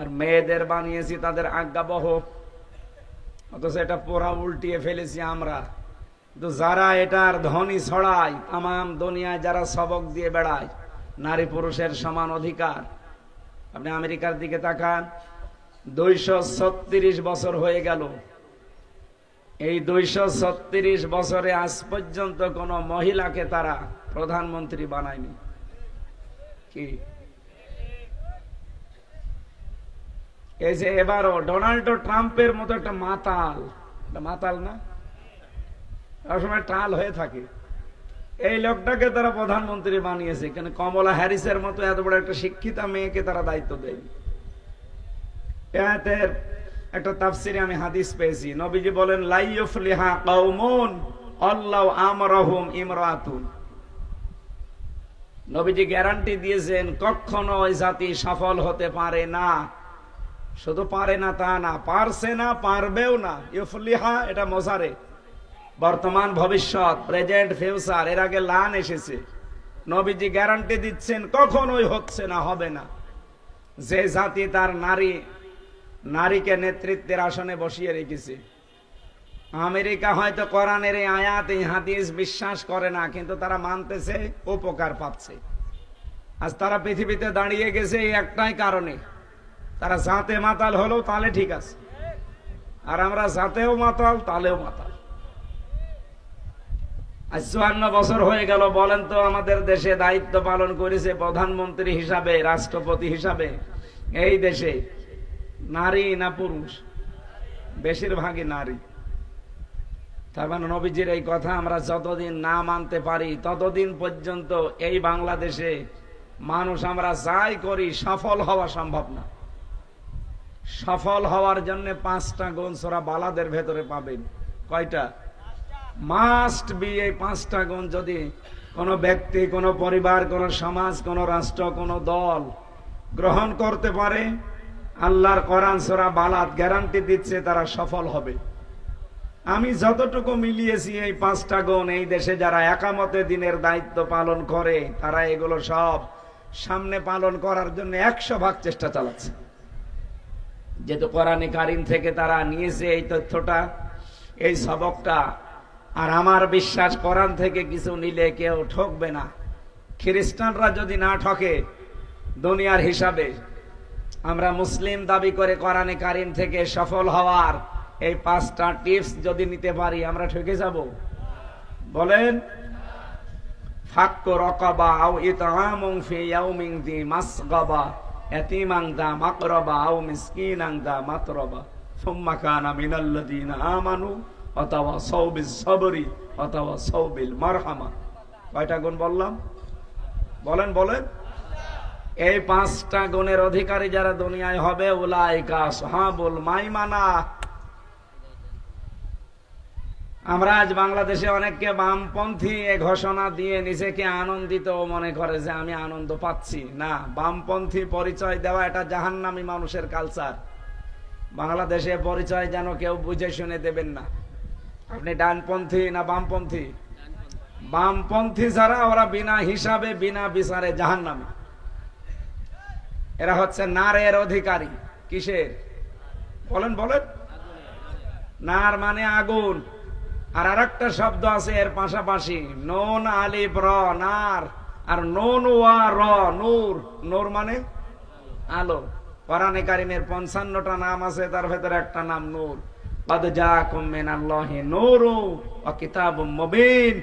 আর মেয়েদের বানিয়েছি তাদের আজ্ঞাবহ। অথচ এটা পুরা উল্টিয়ে ফেলেছি আমরা। কিন্তু যারা এটার ধ্বনি ছড়ায়, তাম দুনিয়ায় যারা সবক দিয়ে বেড়ায় নারী পুরুষের সমান অধিকার। আপনি আমেরিকার দিকে তাকান, 236 বছর হয়ে গেল। এই 236 বছরে আজ পর্যন্ত কোন মহিলাকে তারা প্রধানমন্ত্রী বানায়নি। কি এই যে এবারও ডোনাল্ড ট্রাম্পের মতো একটা মাতাল, মাতাল না, সবসময় টাল হয়ে থাকে, এই লোকটাকে তারা প্রধানমন্ত্রী বানিয়েছে। কেন? কমলা হ্যারিসের মতো এত বড় একটা শিক্ষিতা মেয়েকে তারা দায়িত্ব দেয়। এর একটা তাফসিরে আমি হাদিস পেয়েছি, নবীজি বলেন, লা ইউফলিহা কওমুন আল্লাহু আমরাহুম ইমরাতুন। নবীজি গ্যারান্টি দিয়েছেন কখনো ওই জাতি সফল হতে পারে না। শুধু পারে না তা না, পারছে না, পারবেও না। ইউফলিহা এটা মোজারে, বর্তমান ভবিষ্যৎ, প্রেজেন্ট ফিউচার, এর আগে লান এসেছে। নবীজি গ্যারান্টি দিচ্ছেন কখনোই হচ্ছে না, হবে না। যে জাতি তার নারীকে নেতৃত্বের আসনে বসিয়ে রেখেছে। আমেরিকা হয়তো কোরআনের এই আয়াত, এই হাদিস বিশ্বাস করে না, কিন্তু তারা মানতেছে, উপকার পাচ্ছে। আজ তারা পৃথিবীতে দাঁড়িয়ে গেছে এই একটাই কারণে, তারা জাতে মাতাল হলেও তালে ঠিক আছে, আর আমরা জাতেও মাতাল তালেও মাতাল। আজ 54 বছর হয়ে গেল। বলেন তো, আমাদের দেশে দায়িত্ব পালন করেছে প্রধানমন্ত্রী হিসাবে, রাষ্ট্রপতি হিসাবে এই দেশে নারী না পুরুষ? বেশিরভাগই নারী। তার মানে নবীজির এই কথা আমরা যতদিন না মানতে পারি ততদিন পর্যন্ত এই বাংলাদেশে মানুষ আমরা যাই করি সফল হওয়া সম্ভব না। সফল হওয়ার জন্য 5টা গুণ সূরা বালাদের ভেতরে পাবেন। কয়টা? Must be. এই 5টা গুণ যদি কোনো ব্যক্তি, কোনো পরিবার, কোনো সমাজ, কোনো রাষ্ট্র, কোনো দল গ্রহণ করতে পারে, আল্লাহর কোরআন সূরা বালাদ গ্যারান্টি দিচ্ছে তারা সফল হবে। আমি যতটুকু মিলিয়েছি এই 5টা গুণ, এই দেশে যারা একামতে দিনের দায়িত্ব পালন করে তারা এগুলো সব সামনে পালন করার জন্য 100 ভাগ চেষ্টা চালাচ্ছে। যেহেতু কোরআনে কারিম থেকে তারা নিয়েছে এই তথ্যটা, এই সবকটা, আর আমার বিশ্বাস কোরআন থেকে কিছু নিলে কেউ ঠকবে না। খ্রিস্টানরা যদি না ঠকে দুনিয়ার হিসাবে, আমরা মুসলিম দাবি করে কোরআনে কারিম থেকে সফল হওয়ার এই 5টা টিপস যদি নিতে পারি আমরা ঠকে যাব? বলেন। ফাক্কু রাকাবা আও ইতআমুন ফি ইয়াউমিন যি মাসগাবা ইয়াতীমান যা মাকরাবা আও মিসকিনান যা মাতরাবা সুম্মা কানা মিনাল্লাযিনা আমানু ওয়া তাওয়াসাউ বিস সাবরি ওয়া তাওয়াসাউ বিল মারহামা। কয়টা গুণ বললাম? বলেন বলেন। এই 5টা গুণের অধিকারী যারা দুনিয়ায় হবে, উলাইকা আসহাবুল মাইমানা। আমরা আজ বাংলাদেশে অনেককে বামপন্থী এ ঘোষণা দিয়ে নিজেকে আনন্দিত মনে করে যে আমি আনন্দ পাচ্ছি। না, বামপন্থী পরিচয় দেওয়া এটা জাহান্নামী মানুষের কালচার। বাংলাদেশে পরিচয় যেন কেউ বুঝে শুনে দেবেন না। আপনি ডানপন্থী না বামপন্থী? বামপন্থী যারা, ওরা বিনা হিসাবে বিনা বিচারে জাহান্নামী। এরা হচ্ছে নারের অধিকারী। কিসের? বলেন বলেন। নার মানে আগুন। আর আরেকটা শব্দ আছে এর পাশাপাশি, নুন আলিফ র, নার, আর নুন ওয়া র, নূর। নূর মানে আলো। কোরআনে কারিমের 55টা নাম আছে, তার ভেতরে একটা নাম নূর। ক্বাদ জাআকুম মিনাল্লাহি নূরুন ওয়া কিতাবুম মুবিন।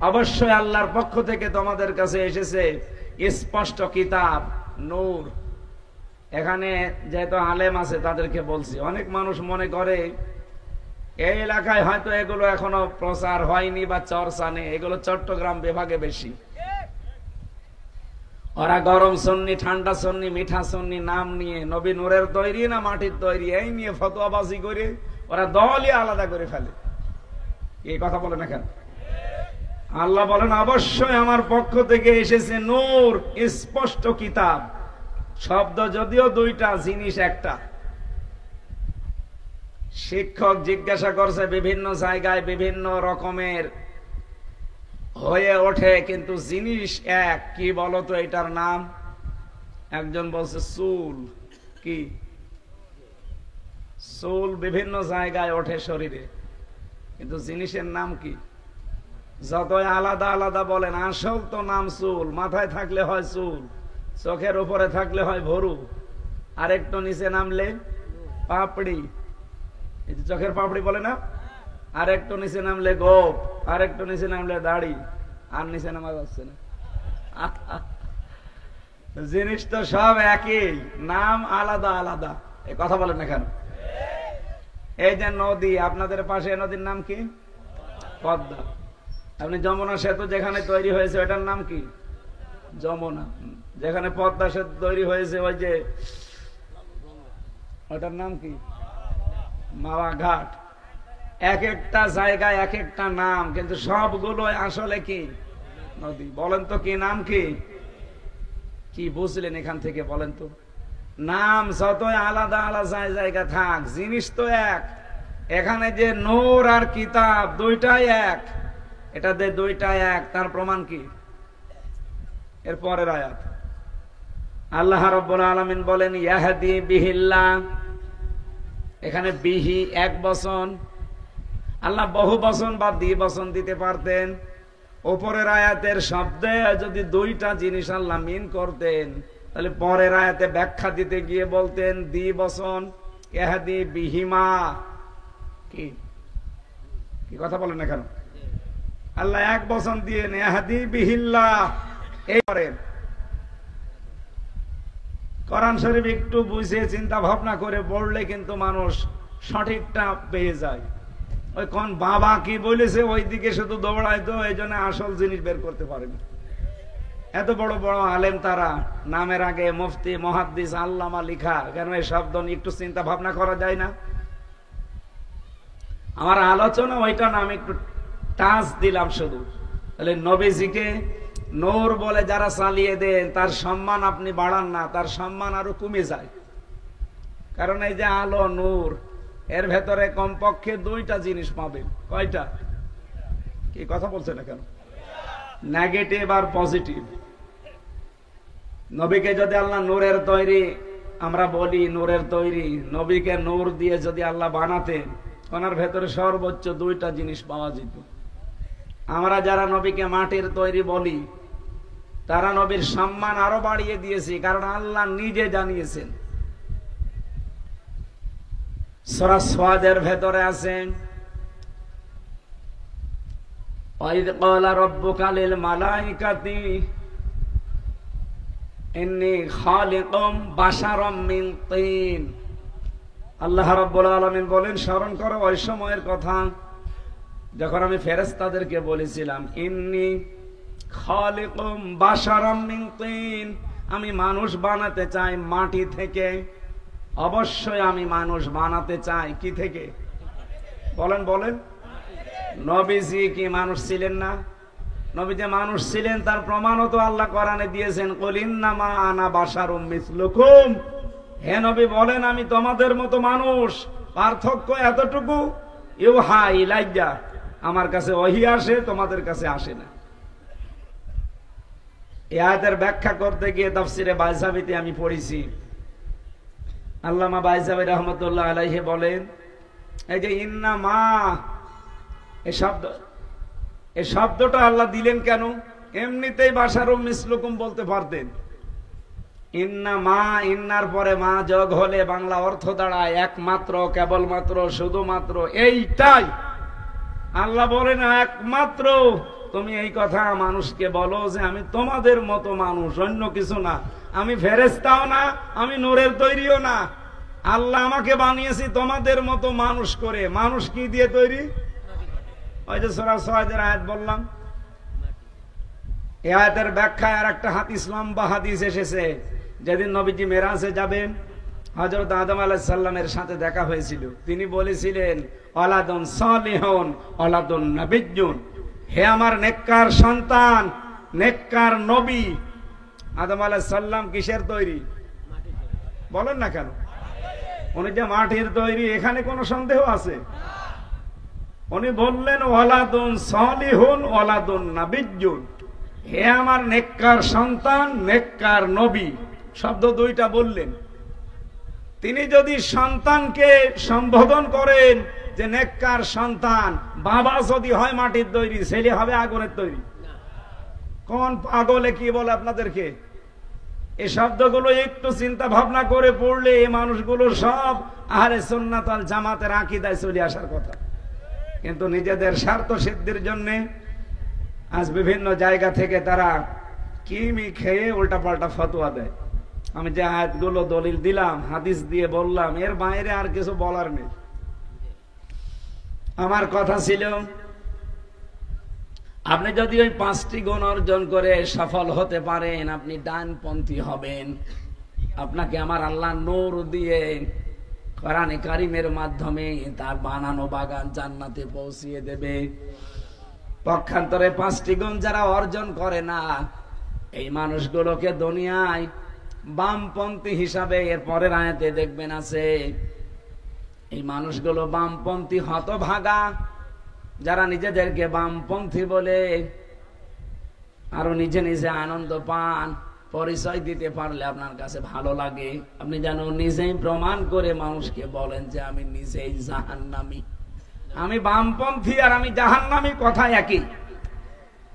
অবশ্যই আল্লাহর পক্ষ থেকে তোমাদের কাছে এসেছে স্পষ্ট কিতাব, নূর। এখানে যেহেতু আলেম আছে তাদেরকে বলছি, অনেক মানুষ মনে করে এই এলাকায় হয়তো এগুলো এখনো প্রচার হয়নি বা চর্চা নেই, এগুলো চট্টগ্রাম বিভাগে বেশি। ওরা গরম সুন্নি, ঠান্ডা সুন্নি, মিঠা সুন্নি নাম নিয়ে নবী নূরের তৈরি না মাটির তৈরি এই নিয়ে ফতোয়াবাজি করে ওরা দলই আলাদা করে ফেলে। এই কথা বলে না কেন? আল্লাহ বলেন অবশ্যই আমার পক্ষ থেকে এসেছে নূর, স্পষ্ট কিতাব। শব্দ যদিও দুইটা, জিনিস একটা। শিক্ষক জিজ্ঞাসা করছে, বিভিন্ন জায়গায় বিভিন্ন রকমের হয়ে ওঠে কিন্তু জিনিস এক। কি বলতো এটার নাম? একজন বলছে চুল। কি চুল? বিভিন্ন জায়গায় ওঠে শরীরে, কিন্তু জিনিসের নাম কি? যতই আলাদা আলাদা বলেন, আসল তো নাম চুল। মাথায় থাকলে হয় চুল, চোখের উপরে থাকলে হয় ভরু, আর একটু নিচে নামলে পাপড়ি। এই যে চোখের পাপড়ি বলে না, আর একটু নিচে নামলে গোপ, আর একটু নিচে নামলে দাড়ি, আর নিচে নামা যাচ্ছে না। জিনিস তো সব একই, নাম আলাদা আলাদা। এই কথা বলেন না কেন? এই যে নদী, আপনাদের পাশে নদীর নাম কি? পদ্মা। আপনি যমুনা সেতু যেখানে তৈরি হয়েছে ওটার নাম কি? যমুনা। যেখানে পদ্মা সেতু তৈরি হয়েছে ওই যে ওটার নাম কি? মাওয়া ঘাট। এক একটা জায়গায় এক একটা নাম, কিন্তু সবগুলো আসলে কি? নদী। বলেন তো কি নাম? কি কি বুঝলেন এখান থেকে? বলেন তো। নাম যতই আলাদা আলাদা জায়গা থাক, জিনিস তো এক। এখানে যে নূর আর কিতাব দুইটাই এক, এটা যে দুইটাই এক তার প্রমাণ কি? এর পরের আয়াত আল্লাহ রাব্বুল আলামিন বলেন ইয়াহদি বিহিল্লাহ। এখানে বিহি এক বচন, আল্লাহ বহু বচন বা দ্বিবচন দিতে পারতেন। ওপরের আয়াতের শব্দে যদি দুইটা জিনিস আল্লাহ মিন করতেন, তাহলে পরের আয়াতে ব্যাখ্যা দিতে গিয়ে বলতেন দ্বিবচন, ইহদি বিহিমা। কি কি কথা বলেন না কেন? আল্লাহ এক বচন দিয়ে ইহদি বিহিল্লাহ এই করেন। কোরআন শরীফ একটু বুঝে চিন্তা ভাবনা করে পড়লে কিন্তু মানুষ সঠিকটা পেয়ে যায়। ওই কোন বাবা কি বলেছে ওই দিকে শুধু দৌড়ায়, তো এই জন্য আসল জিনিস বের করতে পারেনি। এত বড় বড় আলেম তারা, নামের আগে মুফতি, মুহাদ্দিস, আল্লামা লিখা, কেন এই শব্দ নিয়ে একটু চিন্তা ভাবনা করা যায় না? আমার আলোচনা ওইটা না, আমি একটু টাচ দিলাম শুধু। তাহলে নবীজিকে নূর বলে যারা চালিয়ে দেন, তার সম্মান আপনি বাড়ান না, তার সম্মান আরো কমে যায়। কারণ এই যে আলো, নূর, এর ভেতরে কমপক্ষে দুইটা জিনিস পাবেন। কয়টা? কি কথা বলছে না কেন? নেগেটিভ আর পজিটিভ। নবীকে যদি আল্লাহ নূরের তৈরি, আমরা বলি নূরের তৈরি, নবীকে নূর দিয়ে যদি আল্লাহ বানাতেন, ওনার ভেতরে সর্বোচ্চ দুইটা জিনিস পাওয়া যেত। আমরা যারা নবীকে মাটির তৈরি বলি, তারা নবীর সম্মান আরো বাড়িয়ে দিয়েছে, কারণ আল্লাহ নিজে জানিয়েছেন। সূরা সাদের ভেতরে আছেন ওয়াইদ ক্বালা রাব্বুকা লিল মালাইকাতি ইন্নী খালিকুম বাশারাম মিন তিন। আল্লাহ রাব্বুল আলামিন বলেন, স্মরণ করো ওই সময়ের কথা যখন আমি ফেরেশতাদেরকে বলেছিলাম ইন্নী খালিকুম বাশারাম মিন তিন, আমি মানুষ বানাতে চাই মাটি থেকে। অবশ্যই আমি মানুষ বানাতে চাই কি থেকে? বলেন বলেন। নবীজি কি মানুষ ছিলেন না? নবী যে মানুষ ছিলেন তার প্রমাণও তো আল্লাহ কোরআনে দিয়েছেন, কুল ইন্নামা আনা বাশারুম মিসলুকুম। হে নবী বলেন, আমি তোমাদের মতো মানুষ, পার্থক্য এতটুকু, ইউহা ইলাইয়া, আমার কাছে ওহী আসে, তোমাদের কাছে আসে না। এই আয়াতের ব্যাখ্যা করতে গিয়ে তাফসিরে বাইজাবিতে আমি পড়েছি, আল্লামা বাইজাবি রহমতুল্লাহ আলাইহি বলেন, এই যে ইন্নামা এই শব্দটা আল্লাহ দিলেন কেন? এমনিতেই বাশারুম মিসলুকুম বলতে পারতেন। ইন্নামা, ইন্নার পরে মা যোগ হলে বাংলা অর্থ দাঁড়ায় একমাত্র, কেবলমাত্র, শুধুমাত্র, এইটাই। আল্লাহ বলেন একমাত্র তুমি এই কথা মানুষকে বলো যে আমি তোমাদের মতো মানুষ, অন্য কিছু না। আমি ফেরেশতাও না, আমি নূরের তৈরিও না। আল্লাহ আমাকে বানিয়েছি তোমাদের মতো মানুষ করে। মানুষ কি দিয়ে তৈরি? ওই যে সূরা সাদের আয়াত বললাম, এই আয়াতের ব্যাখ্যায় আর একটা হাদিস, লম্বা হাদিস এসেছে। যেদিন নবীজি মেরাজে যাবেন, হযরত আদম আলাইহিস সালামের সাথে দেখা হয়েছিল। তিনি বলেছিলেন ওয়ালাদুন সালিহুন ওয়ালাদুন নাবিয়্যুন, হে আমার নেককার সন্তান, নেককার নবী। আদম আলাইহিস সালাম কিসের তৈরি? বলেন না কেন? উনি যে মাটির তৈরি, এখানে কোনো সন্দেহ আছে? উনি বললেন ওয়ালাদুন সালিহুন ওয়ালাদুন নাবিয়্যুন, হে আমার নেককার সন্তান, নেককার নবী। শব্দ দুইটা বললেন। তিনি যদি সন্তানকে সম্বোধন করেন যে নেককার সন্তান, বাবা যদি হয় মাটির তৈরি, ছেলে হবে আগুনের তৈরি। কোন পাগলে কি বলে আপনাদেরকে? এই শব্দগুলো একটু চিন্তা ভাবনা করে পড়লে এই মানুষগুলো সব আহলে সুন্নাত ওয়াল জামাতের আকীদায় চলে আসার কথা। কিন্তু নিজেদের স্বার্থ সিদ্ধির জন্য আজ বিভিন্ন জায়গা থেকে তারা কিমি খেয়ে উল্টাপাল্টা ফতোয়া দেয়। আমি যে আয়াতগুলো দলিল দিলাম, হাদিস দিয়ে বললাম, এর বাইরে আর কিছু বলার নেই। আমার কথা ছিল, আপনি যদি ওই 5টি গুণ অর্জন করে সফল হতে পারেন, আপনি ডানপন্থী হবেন। আপনাকে আমার আল্লাহ নূর দিয়ে কোরআনে কারিমের মাধ্যমে তার বানানো বাগান জান্নাতে পৌঁছিয়ে দেবে। পক্ষান্তরে 5টি গুণ যারা অর্জন করে না, এই মানুষগুলোকে দুনিয়ায় বামপন্থী হিসাবে, এর পরের আয়াতে দেখবেন আছে, এই মানুষগুলো বামপন্থী হতভাগা, যারা নিজেদেরকে বামপন্থী বলে আরো নিজে নিজে আনন্দ পান। পরিচয় দিতে পারলে আপনার কাছে ভালো লাগে। আপনি যেন নিজেই প্রমাণ করে মানুষকে বলেন যে আমি নিজেই জাহান্নামী, আমি বামপন্থী আর আমি জাহান্নামী, কথা একই।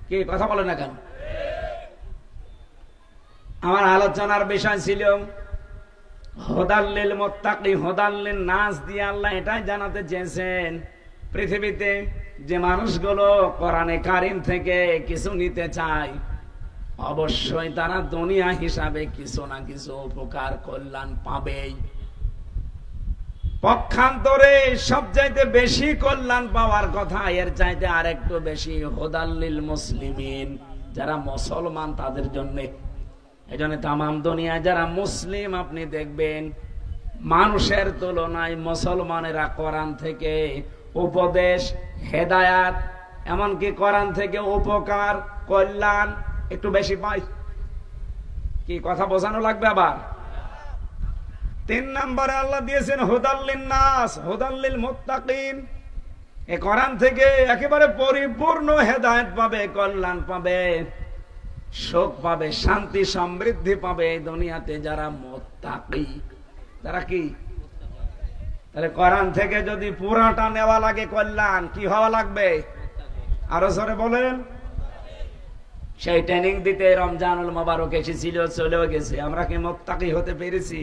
কি কথা বলে না কেন? আমার আলোচনার বিষয় ছিল হুদাল্লিল মুত্তাকি, হুদাল্লিন নাস দিয়ে আল্লাহ এটাই জানাতে চেয়েছেন, পৃথিবীতে যে মানুষগুলো কোরআনে কারিম থেকে কিছু নিতে চায় অবশ্যই তারা দুনিয়া হিসাবে কিছু না কিছু উপকার কল্যাণ পাবেই। পক্ষান্তরে সবচাইতে বেশি কল্যাণ পাওয়ার কথা, এর চাইতে আরেকটু বেশি হুদাল্লিল মুসলিমিন, যারা মুসলমান তাদের জন্য। এই জন্য তামাম দুনিয়া যারা মুসলিম আপনি দেখবেন মানুষের তুলনায় মুসলমানেরা কোরআন থেকে উপদেশ, হেদায়াত, এমনকি কোরআন থেকে উপকার, কল্যাণ একটু বেশি পায়। কি কথা বোঝানো লাগবে আবার? 3 নম্বরে আল্লাহ দিয়েছেন হুদাল্লিন নাস, হুদাল্লিল মুত্তাকিন। এই কোরআন থেকে একেবারে পরিপূর্ণ হেদায়েত পাবে, কল্যাণ পাবে, সুখ পাবে, শান্তি সমৃদ্ধি পাবে এই দুনিয়াতে যারা মুত্তাকি। যারা কি? তাহলে কোরআন থেকে যদি পুরাটা নেওয়া লাগে কল্যাণ, কি হওয়া লাগবে? আরো জোরে বলেন। সেই ট্রেনিং দিতে রমজানুল মোবারক এসেছিল, চলেও গেছে। আমরা কি মুত্তাকি হতে পেরেছি?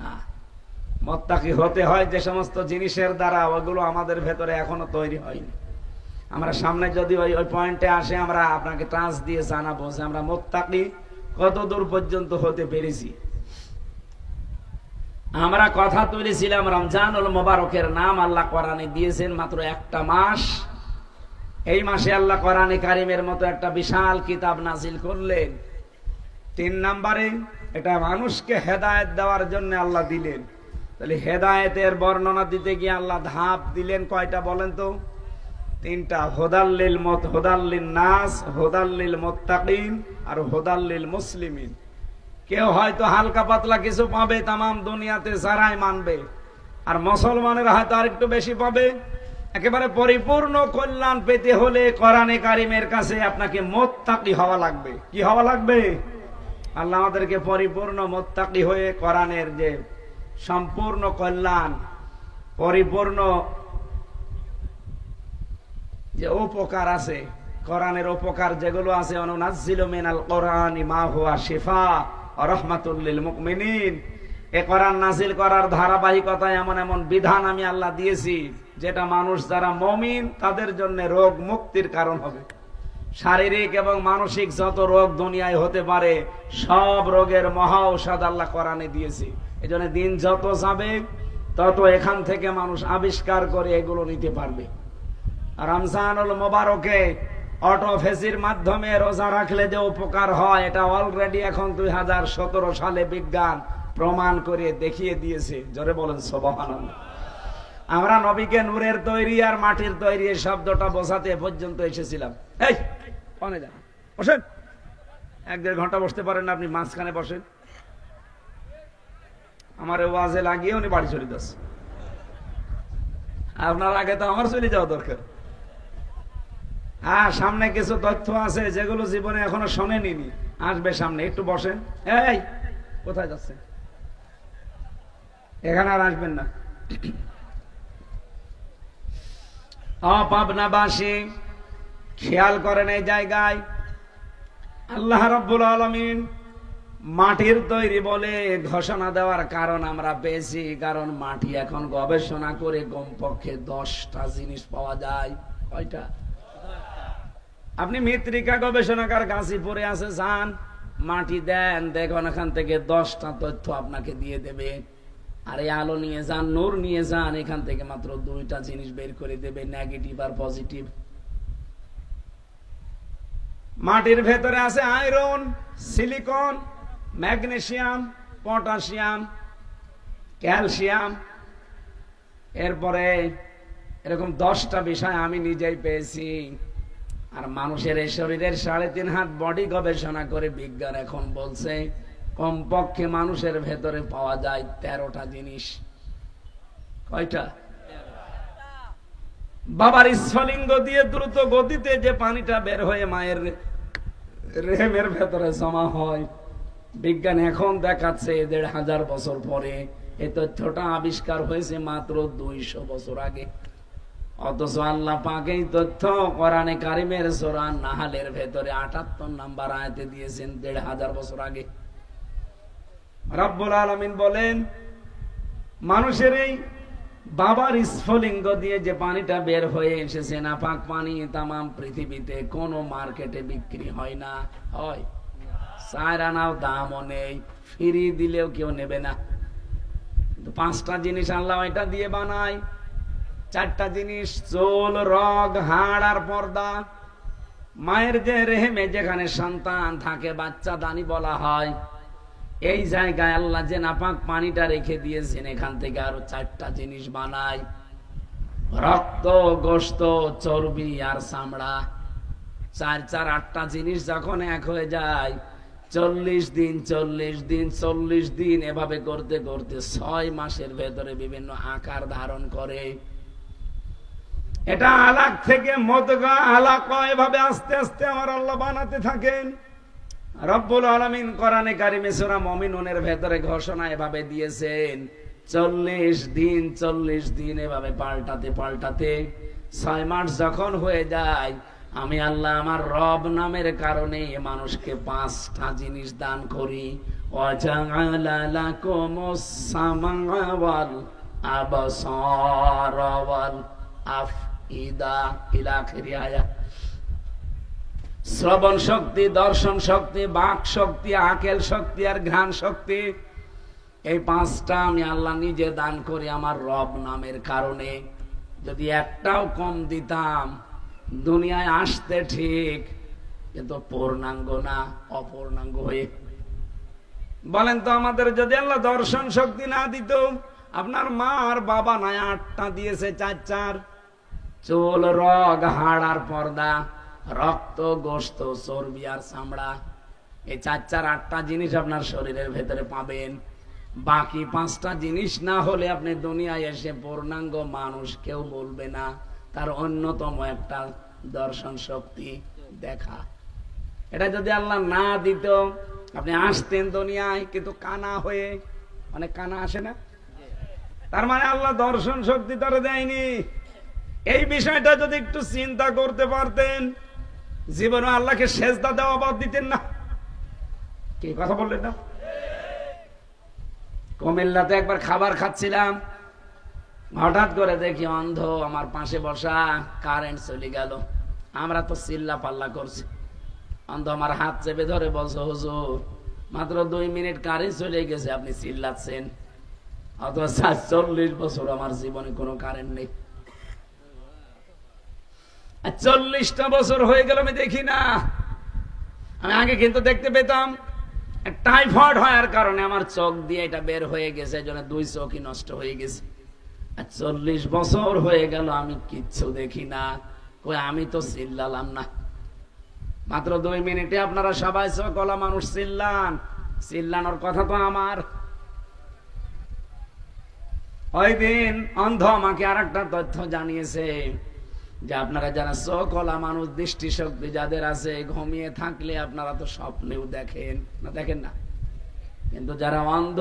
না। মুত্তাকি হতে হয় যে সমস্ত জিনিসের দ্বারা, ওগুলো আমাদের ভেতরে এখনো তৈরি হয়নি। আমরা সামনে যদি ওই পয়েন্টে আসে, আমরা আপনাকে টাচ দিয়ে জানাবো যে আমরা মুত্তাকি কত দূর পর্যন্ত হতে পেরেছি। আমরা কথা তুলেছিলাম রমজানুল মোবারকের নাম আল্লাহ কোরআনে দিয়েছেন মাত্র একটা মাস। এই মাসে আল্লাহ কোরআনে কারিমের মতো একটা বিশাল কিতাব নাজিল করলেন। 3 নম্বরে এটা মানুষকে হেদায়েত দেওয়ার জন্য আল্লাহ দিলেন। তাহলে হেদায়েতের বর্ণনা দিতে গিয়ে আল্লাহ ধাপ দিলেন কয়টা বলেন তো? 3টা। হুদাল্লিন নাস, হুদাল্লিল মুত্তাকিন আর হুদাল্লিল মুসলিমিন। কেউ হয়তো হালকা পাতলা কিছু পাবে তামাম দুনিয়াতে যারাই মানবে, আর মুসলমানেরা হয়তো আরেকটু বেশি পাবে। একেবারে পরিপূর্ণ কল্যাণ পেতে হলে কোরআনে কারিমের কাছে আপনাকে মুত্তাকি হওয়া লাগবে। কি হওয়া লাগবে? আল্লাহ আমাদেরকে পরিপূর্ণ মুত্তাকি হয়ে কোরআনের যে সম্পূর্ণ কল্যাণ, পরিপূর্ণ যে উপকার আছে, কোরআনের উপকার যেগুলো আছে, অনুনাজ্জিলু মিনাল কোরআনি মা হুয়া শিফা ওয়া রাহমাতুল লিল মুমিনিন। এই কোরআন নাযিল করার ধারাবাহিকতায় এমন এমন বিধান আমি আল্লাহ দিয়েছি যেটা মানুষ যারা মুমিন তাদের জন্য রোগ মুক্তির কারণ হবে। শারীরিক এবং মানসিক যত রোগ দুনিয়ায় হতে পারে সব রোগের মহা ঔষধ আল্লাহ কোরআনে দিয়েছে। এজন্য দিন যত যাবে তত এখান থেকে মানুষ আবিষ্কার করে এগুলো নিতে পারবে। রমজানুল মোবারকে অটোফেসির মাধ্যমে রোজা রাখলে যে উপকার হয়, এটা অলরেডি এখন 2017 সালে বিজ্ঞান প্রমাণ করে দেখিয়ে দিয়েছে। জোরে বলেন সুবহানাল্লাহ। আমরা নবীকে নূরের তৈরি আর মাটির তৈরি এই শব্দটা বোঝাতে পর্যন্ত এসেছিলাম। এই কনে যান, বসেন। 1-1.5 ঘন্টা বসতে পারেন না আপনি? মাঝখানে বসেন। আমার ওয়াজে লাগিয়ে উনি বাড়ি চলে যাচ্ছে। আপনার আগে তো আমার চলে যাওয়া দরকার। হ্যাঁ, সামনে কিছু তথ্য আছে যেগুলো জীবনে এখনো শোনেনি, আসবে সামনে। একটু বসেন। এই কোথায় যাচ্ছেন? এখানে আর আসবেন না। পাবনাবাসী খেয়াল করেন, এই জায়গায় আল্লাহ রাব্বুল আলামিন মাটির তৈরি বলে ঘোষণা দেওয়ার কারণ আমরা পেয়েছি। কারণ মাটি এখন গবেষণা করে কমপক্ষে 10টা জিনিস পাওয়া যায়। কয়টা? আপনি মৃত্তিকা গবেষণাগার গাজীপুরে আছে, যান, মাটি দেন, দেখুন এখান থেকে 10টা তথ্য আপনাকে দিয়ে দেবে। আর এই আলো নিয়ে যান, নূর নিয়ে যান, এখান থেকে মাত্র 2টা জিনিস বের করে দেবে, নেগেটিভ আর পজিটিভ। মাটির ভেতরে আছে iron, silicon, magnesium, potassium, calcium. এরপরে এরকম 10টা বিষয় আমি নিজেই পেয়েছি। আর মানুষের এই শরীরের 3.5 হাত বডি গবেষণা করে বিজ্ঞান এখন বলছে কমপক্ষে মানুষের ভেতরে পাওয়া যায় 13টা জিনিস। কয়টা? বাবার স্ফলিঙ্গ দিয়ে দ্রুত গতিতে যে পানিটা বের হয়ে মায়ের রেহেমের ভেতরে জমা হয়, বিজ্ঞান এখন দেখাচ্ছে 1500 বছর পরে। এই তথ্যটা আবিষ্কার হয়েছে মাত্র 200 বছর আগে। অথচ আল্লাহ পাক এই তথ্য কোরআনে কারিমের সূরা নাহলের ভেতরে ৭৮ নম্বর আয়াতে দিয়েছেন ১৫০০ বছর আগে। রব্বুল আলামিন বলেন, মানুষের এই বাবার স্ফুলিঙ্গ দিয়ে যে পানিটা বের হয়ে এসেছে, নাপাক পানি তামাম পৃথিবীতে কোনো মার্কেটে বিক্রি হয় না, হয় ৪ আনাও দামও নেই, ফ্রি দিলেও কেউ নেবে না। কিন্তু ৫টা জিনিস আল্লাহ এটা দিয়ে বানায়। ৪টা জিনিস, চুল, রগ, হাড় আর পর্দা। মায়ের যে রেহেমে যেখানে সন্তান থাকে, বাচ্চা দানি বলা হয়, এই জায়গায় আল্লাহ যে নাপাক পানিটা রেখে দিয়েছেন, এখান থেকে আরো ৪টা জিনিস বানায়। রক্ত, গোশত, চর্বি আর চামড়া। ৪ ৪ ৮টা জিনিস যখন এক হয়ে যায়, ৪০ দিন ৪০ দিন ৪০ দিন এভাবে করতে করতে ৬ মাসের ভেতরে বিভিন্ন আকার ধারণ করে। এটা আলাক থেকে মদগা, আলাকা, এভাবে আস্তে আস্তে আমার আল্লাহ বানাতে থাকেন। রব্বুল আলামিন কোরআনে কারিমে সূরা মুমিনুনের ভেতরে ঘোষণা এভাবে দিয়েছেন, ৪০ দিন ৪০ দিন এভাবে পাল্টাতে পাল্টাতে ৬ মাস যখন হয়ে যায়, আমি আল্লাহ আমার রব নামের কারণে মানুষকে ৫টা জিনিস দান করি। ওয়াজআলা লাকুমুস সামআ ওয়াল আবসারা ওয়াল আফইদা ইলা আখির আয়াত। শ্রবণ শক্তি, দর্শন শক্তি, বাক শক্তি, আকেল শক্তি আর ঘ্রাণ শক্তি, এই 5টা আমি আল্লাহ নিজে দান করি আমার রব নামের কারণে। যদি একটাও কম দিতাম, দুনিয়ায় আসতে ঠিক, কিন্তু পূর্ণাঙ্গ না, অপূর্ণাঙ্গ হয়ে। বলেন তো, আমাদের যদি আল্লাহ দর্শন শক্তি না দিত, আপনার মা আর বাবা নাই 8টা দিয়েছে, 4 4, চুল, রগ, হাড় আর পর্দা, রক্ত, গোশত, চর্বি আর চামড়া। এই 4 4 8টা জিনিস আপনার শরীরের ভেতরে পাবেন। বাকি 5টা জিনিস না হলে আপনি দুনিয়ায় এসে পূর্ণাঙ্গ মানুষ কেউ বলবে না। তার অন্যতম একটা দর্শন শক্তি, দেখা। এটা যদি আল্লাহ না দিত, আপনি আসতেন দুনিয়ায় কিন্তু কানা হয়ে। অনেক কানা আসে না? তার মানে আল্লাহ দর্শন শক্তি তারা দেয়নি। এই বিষয়টা যদি একটু চিন্তা করতে পারতেন, জীবনে আল্লাহকে সেজদা দেওয়া বাদ দিতেন না। কি কথা বললেন না? কুমিল্লাতে একবার খাবার খাচ্ছিলাম, হঠাৎ করে দেখি অন্ধ আমার পাশে বসা, কারেন্ট চলে গেল। আমরা তো চিল্লা পাল্লা করছি। অন্ধ আমার হাত চেপে ধরে বলছে, হুজুর মাত্র 2 মিনিট কারেন্ট চলে গেছে, আপনি চিল্লাচ্ছেন। অথচ 40 বছর আমার জীবনে কোনো কারেন্ট নেই। 40টা বছর হয়ে গেল আমি দেখি না। আমি আগে কিন্তু দেখতে পেতাম। টাইফয়েড হওয়ার কারণে আমার চোখ দিয়ে এটা বের হয়ে গেছে, জন্য 2 চোখই নষ্ট হয়ে গেছে। 40 বছর হয়ে গেল আমি কিচ্ছু দেখি না। কই, আমি তো চিল্লালাম না। মাত্র 2 মিনিটে আপনারা সবাই সকলা মানুষ চিল্লান। চিল্লানোর কথা তো আমার। ওই দিন অন্ধ আমাকে আরেকটা তথ্য জানিয়েছে, যে আপনারা যারা সকলা মানুষ, দৃষ্টিশক্তি যাদের আছে, ঘুমিয়ে থাকলে আপনারা তো স্বপ্নেও দেখেন না, দেখেন না? কিন্তু যারা অন্ধ,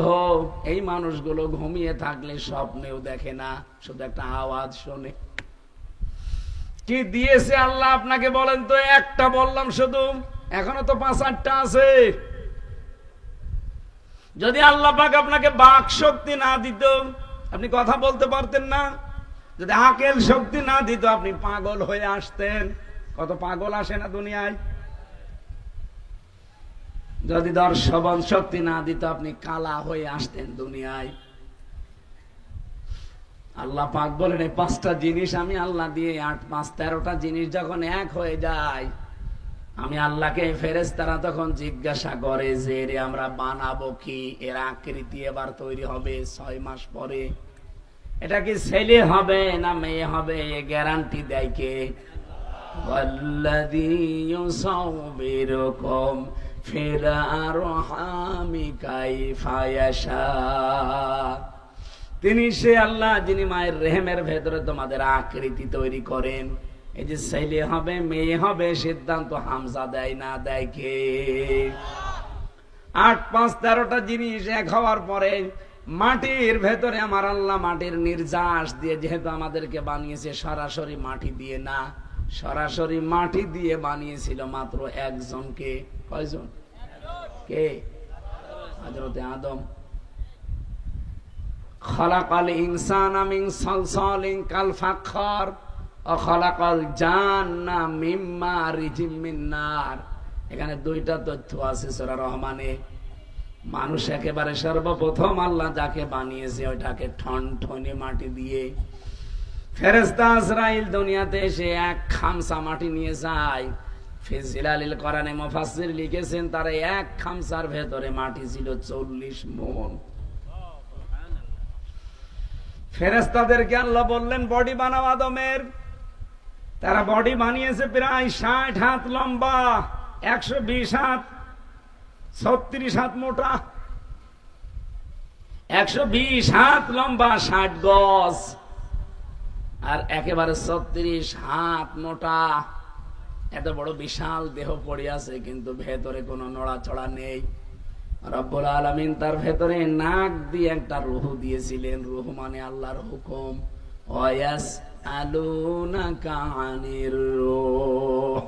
এই মানুষগুলো ঘুমিয়ে থাকলে স্বপ্নেও দেখে না, শুধু একটা আওয়াজ শোনে। কি দিয়েছে আল্লাহ আপনাকে বলেন তো? একটা বললাম শুধু, এখনো তো 5 8টা আছে। যদি আল্লাহ পাক আপনাকে বাক শক্তি না দিত, আপনি কথা বলতে পারতেন না। যদি আকেল শক্তি না দিত, আপনি পাগল হয়ে আসতেন। কত পাগল আসে না দুনিয়ায়। যদি দর্শন শক্তি না দিত, আপনি কালা হয়ে আসতেন দুনিয়ায়। আল্লাহ পাক বলেন, এই 5টা জিনিস আমি আল্লাহ দিয়ে 8 5 13টা জিনিস যখন এক হয়ে যায়, আমি আল্লাহকে ফেরেশতারা তখন জিজ্ঞাসা করে যে রে আমরা বানাবো কি? এর আকৃতি এবার তৈরি হবে 6 মাস পরে। এটা কি ছেলে হবে না মেয়ে হবে, এ গ্যারান্টি দেয় কে? ওয়াল্লাযী ইউসাউবিরুকুম ফিল আরহামি কাইফা ইয়াশা। তিনি সে আল্লাহ যিনি মায়ের রেহেমের ভেতরে তোমাদের আকৃতি তৈরি করেন। এই যে ছেলে হবে মেয়ে হবে, সিদ্ধান্ত হামজা দেয় না, দেয় কে? 8 5 13টা জিনিস এক হওয়ার পরে মাটির ভেতরে আমার আল্লাহ মাটির নির্যাস দিয়ে যেহেতু আমাদেরকে বানিয়েছে সরাসরি মাটি দিয়ে না, সরাসরি মাটি দিয়ে বানিয়েছিল মাত্র একজনকে। কয়জন? কে? হযরতে আদম। খালাকাল ইনসানা মিন সালসালিন কাল ফাখর ওয়া খালাকাল জান্না মিন মারিজিম মিন নার। এখানে দুইটা তথ্য আছে সূরা রহমানে। মানুষ একেবারে সর্বপ্রথম আল্লাহ যাকে বানিয়েছে ওইটাকে ঠনঠনে মাটি দিয়ে। ফেরেশতা আজরাইল দুনিয়াতে এসে এক খামসা মাটি নিয়ে যায়। ফি জিলালিল কোরআনে মুফাসসির লিখেছেন তার এক খামসার ভেতরে মাটি ছিল 40 মণ। ফেরেশতাদেরকে আল্লাহ বললেন বডি বানাও আদমের। তারা বডি বানিয়েছে প্রায় 60 হাত লম্বা, 120 হাত, 36 হাত মোটা, 120 হাত লম্বা, 60 গজ, আর একেবারে 36 হাত মোটা। এত বড় বিশাল দেহ পড়ে আছে, কিন্তু ভেতরে কোনো নড়াচড়া নেই। রব্বুল আলামিন তার ভেতরে নাক দিয়ে একটা রূহ দিয়েছিলেন। রূহ মানে আল্লাহর হুকুম। ওয়ায়াসআলুনাকা আনির রূহ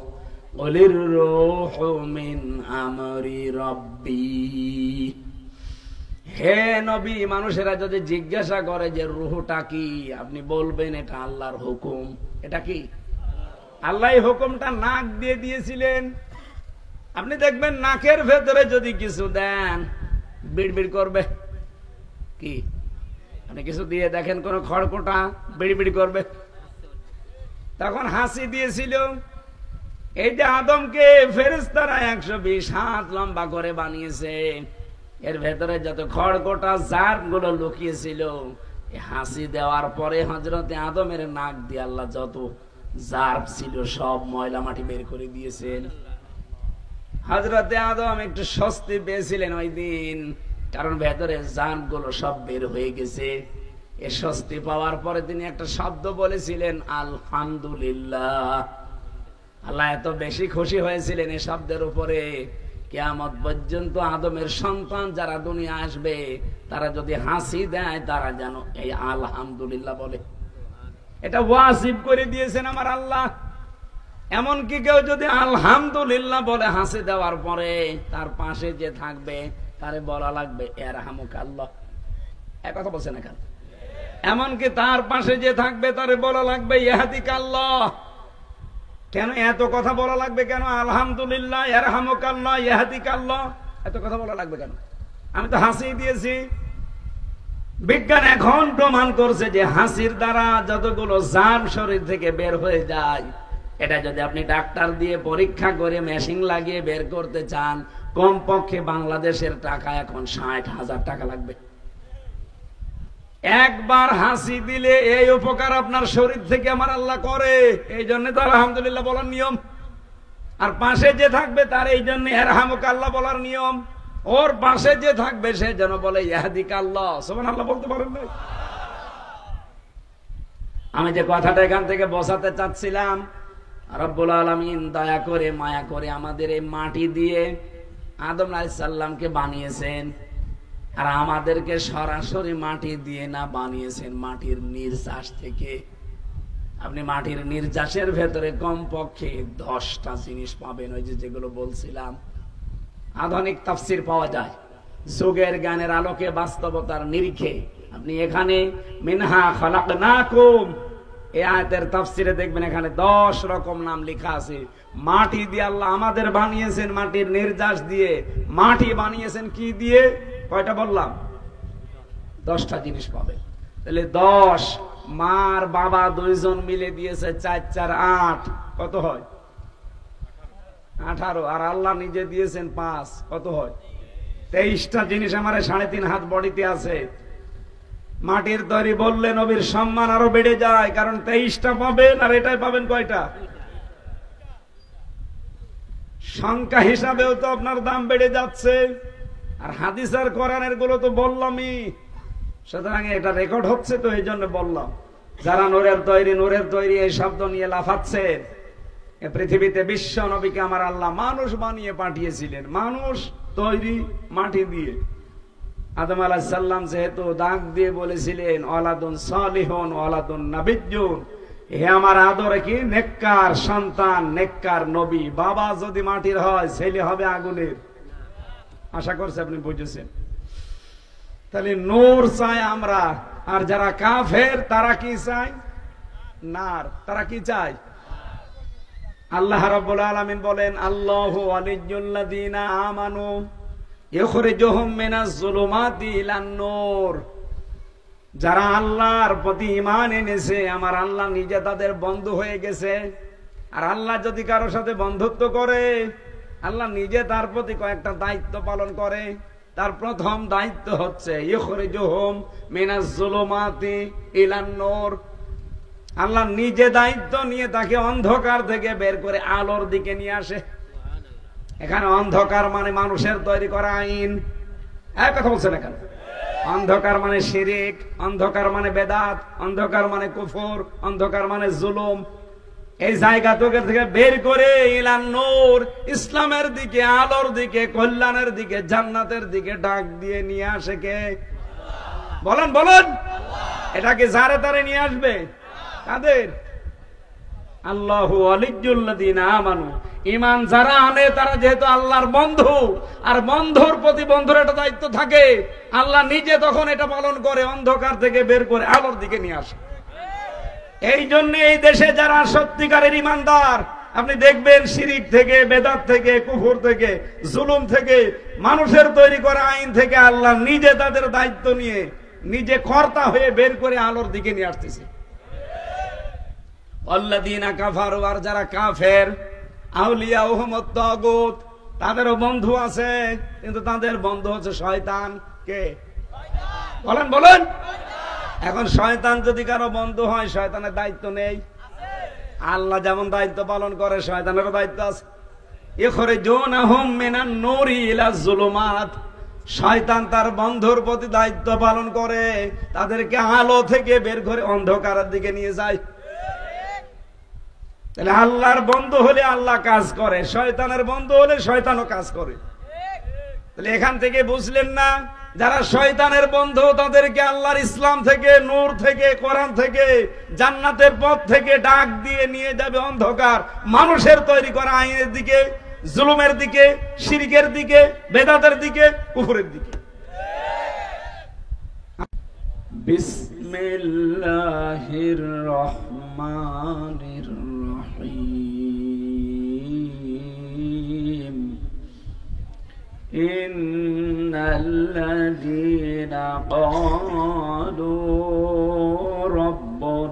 কুলির রূহু মিন আমরি রাব্বি। হে নবী, মানুষেরা যদি জিজ্ঞাসা করে যে রূহটা কি, আপনি বলবেন এটা আল্লাহর হুকুম। এটা কি? আল্লাহই হুকুমটা নাক দিয়ে দিয়েছিলেন। আপনি দেখবেন নাকের ভেতরে যদি কিছু দেন বিড়বিড় করবে। কি? আপনি কিছু দিয়ে দেখেন কোন খড়কুটা, বিড়বিড় করবে। তখন হাসি দিয়েছিল। এই যে আদমকে ফেরেশতারা 120 হাত লম্বা করে বানিয়েছে, এর ভেতরে যত খড়কুটা জার গুলো লুকিয়েছিল, হাসি দেওয়ার পরে হযরতে আদমের নাক দিয়ে আল্লাহ যত জার ছিল সব ময়লা মাটি বের করে দিয়েছেন। হযরতে আদম একটু স্বস্তি পেয়েছিলেন ওই দিন, কারণ ভেতরে জান গুলো সব বের হয়ে গেছে। এ স্বস্তি পাওয়ার পরে তিনি একটা শব্দ বলেছিলেন, আলহামদুলিল্লাহ। আল্লাহ এত বেশি খুশি হয়েছিলেন এই শব্দের উপরে, কিয়ামত পর্যন্ত আদমের সন্তান যারা দুনিয়া আসবে তারা যদি হাসি দেয় তারা যেন এই আলহামদুলিল্লাহ বলে। এটা ওয়াজিব করে দিয়েছেন আমার আল্লাহ। এমনকি কেউ যদি আলহামদুলিল্লাহ বলে হাসি দেওয়ার পরে, তার পাশে যে থাকবে তারে বলা লাগবে ইয়ারহামুকাল্লাহ। এক কথা বলছেন না কেন? এমনকি তার পাশে যে থাকবে তারে বলা লাগবে ইয়াহদিকাল্লাহ। কেন এত কথা বলা লাগবে? কেন আলহামদুলিল্লাহ, ইয়ারহামুকাল্লাহ, ইয়াহদিকাল্লাহ এত কথা বলা লাগবে কেন? আমি তো হাসি দিয়েছি। বিজ্ঞান এখন প্রমাণ করছে যে হাসির দ্বারা যতগুলো জার্ম শরীর থেকে বের হয়ে যায়, এটা যদি আপনি ডাক্তার দিয়ে পরীক্ষা করে মেশিন লাগিয়ে বের করতে চান, কমপক্ষে বাংলাদেশের টাকা এখন 60,000 টাকা লাগবে। একবার হাসি দিলে এই উপকার আপনার শরীর থেকে আমার আল্লাহ করে। এই জন্য তো আলহামদুলিল্লাহ বলার নিয়ম। আর পাশে যে থাকবে তার এই জন্য ইয়ারহামুকাল্লাহ বলার নিয়ম। ওর পাশে যে থাকবে সে যেন বলে ইয়াহদিকাল্লাহ। সুবহানাল্লাহ বলতে পারেন না? আমি যে কথাটা এখান থেকে বসাতে চাচ্ছিলাম, রব্বুল আলামিন দয়া করে মায়া করে আমাদের এই মাটি দিয়ে আদম আলাইহিস সালামকে বানিয়েছেন। আর আমাদেরকে সরাসরি মাটি দিয়ে না, বানিয়েছেন মাটির নির্যাস থেকে। আপনি মাটির নির্যাসের ভেতরে কমপক্ষে 10টা জিনিস পাবেন। ওই যে যেগুলো বলছিলাম, আধুনিক তাফসীর পাওয়া যায় যুগের জ্ঞানের আলোকে, বাস্তবতার নিরিখে। আপনি এখানে মিনহা খালাকনাকুম এই আয়াতের তাফসীরে দেখবেন এখানে 10 রকম নাম লেখা আছে। মাটি দিয়ে আল্লাহ আমাদের বানিয়েছেন, মাটির নির্যাস দিয়ে। মাটি বানিয়েছেন কি দিয়ে? কয়টা বললাম? 10টা জিনিস পাবেন। তাহলে 10 মার বাবা দুইজন মিলে দিয়েছে 4 4 8, কত হয়? 18। আর আল্লাহ নিজে দিয়েছেন 5, কত হয়? 23টা জিনিস আমার 3.5 হাত বডিতে আছে। মাটির তৈরি বললে নবীর সম্মান আরো বেড়ে যায়, কারণ 23টা পাবেন আর এটাই পাবেন কয়টা? সংখ্যা হিসাবেও তো আপনার দাম বেড়ে যাচ্ছে। আর হাদিস আর কোরআনের গুলো তো বললামই, সুতরাং এটা রেকর্ড হচ্ছে, তো এই জন্য বললাম। যারা নূরের তৈরি এই শব্দ নিয়ে লাফাচ্ছে, পৃথিবীতে বিশ্ব নবীকে আমার আল্লাহ মানুষ বানিয়ে পাঠিয়েছিলেন। মানুষ তৈরি মাটি দিয়ে। আদম আলাইহিস সালাম যেহেতু ডাক দিয়ে বলেছিলেন ওয়ালাদুন সালিহুন ওয়ালাদুন নাবিয়্যুন, হে আমার আদরে কি নেককার সন্তান, নেককার নবী। বাবা যদি মাটির হয়, ছেলে হবে আগুনের। আশা করছি আপনি বুঝেছেন। তাহলে নূর চাই আমরা, আর যারা কাফের তারা কি চায়? নার। তারা কি চায়? আল্লাহ রাব্বুল আলামিন বলেন, আল্লাহু ওয়ালিয়্যুল্লাযীনা আমানু ইখরিজুহুম মিনাজ যুলুমাতি ইলান নূর। যারা আল্লাহর প্রতি ঈমান এনেছে, আমার আল্লাহ নিজে তাদের বন্ধু হয়ে গেছে। আর আল্লাহ যদি কারোর সাথে বন্ধুত্ব করে, আল্লাহ নিজে তার প্রতি কয়েকটা দায়িত্ব পালন করে। তার প্রথম দায়িত্ব হচ্ছে ইখরিজুহুম মিনাজ যুলুমাতি ইলান নূর। আল্লাহ নিজে দায়িত্ব নিয়ে তাকে অন্ধকার থেকে বের করে আলোর দিকে নিয়ে আসে। এখানে অন্ধকার মানে মানুষের তৈরি করা আইন। এক কথা বলছেন এখানে। অন্ধকার মানে শিরিক, অন্ধকার মানে বেদাত, অন্ধকার মানে কুফর, অন্ধকার মানে জুলুম। এই জায়গা থেকে বের করে ইলান নূর, ইসলামের দিকে, আলোর দিকে, কল্যাণের দিকে, জান্নাতের দিকে ডাক দিয়ে নিয়ে আসে কে? বলেন বলেন। এটাকে যারে তারে নিয়ে আসবে কাদের? আল্লাহু ওয়ালিয়্যুল্লাযীনা আমানু। ঈমান যারা আনে তারা যেহেতু আল্লাহর বন্ধু, আর বন্ধুর প্রতি বন্ধুর একটা দায়িত্ব থাকে, আল্লাহ নিজে তখন এটা পালন করে, অন্ধকার থেকে বের করে আলোর দিকে নিয়ে আসে। এই জন্য এই দেশে যারা সত্যিকারের ঈমানদার, আপনি দেখবেন শিরিক থেকে, বেদাত থেকে, কুফর থেকে, জুলুম থেকে, মানুষের তৈরি করা আইন থেকে আল্লাহ নিজে তাদের দায়িত্ব নিয়ে নিজে কর্তা হয়ে বের করে আলোর দিকে নিয়ে আসতেছে। আল্লাযীনা কাফারু, আর যারা কাফের, আউলিয়াউহুমুত তাগুত, তাদেরও বন্ধু আছে, কিন্তু তাদের বন্ধু হচ্ছে শয়তান। কে? বলেন বলেন। এখন শয়তান যদি কারো বন্ধু হয়, শয়তানের দায়িত্ব নেই? আল্লাহ যেমন দায়িত্ব পালন করে, শয়তানেরও দায়িত্ব আছে। ইখরিজুনাহুম মিনান নূরি ইলা যুলুমাত। শয়তান তার বন্ধুর প্রতি দায়িত্ব পালন করে, তাদেরকে আলো থেকে বের করে অন্ধকারের দিকে নিয়ে যায়। তাহলে আল্লাহর বন্ধু হলে আল্লাহ কাজ করে, শয়তানের বন্ধু হলে শয়তানও কাজ করে। তাহলে এখান থেকে বুঝলেন না, যারা শয়তানের বন্ধু তাদেরকে আল্লাহর ইসলাম থেকে, নূর থেকে, কোরআন থেকে, জান্নাতের পথ থেকে ডাক দিয়ে নিয়ে যাবে অন্ধকার, মানুষের তৈরি করা আইনের দিকে, জুলুমের দিকে, শিরকের দিকে, বেদাতের দিকে, কুফরের দিকে। বিসমিল্লাহির রহমানির রহিম। ইন্নাল্লাযীনা ক্বালু রাব্বুনাল্লাহু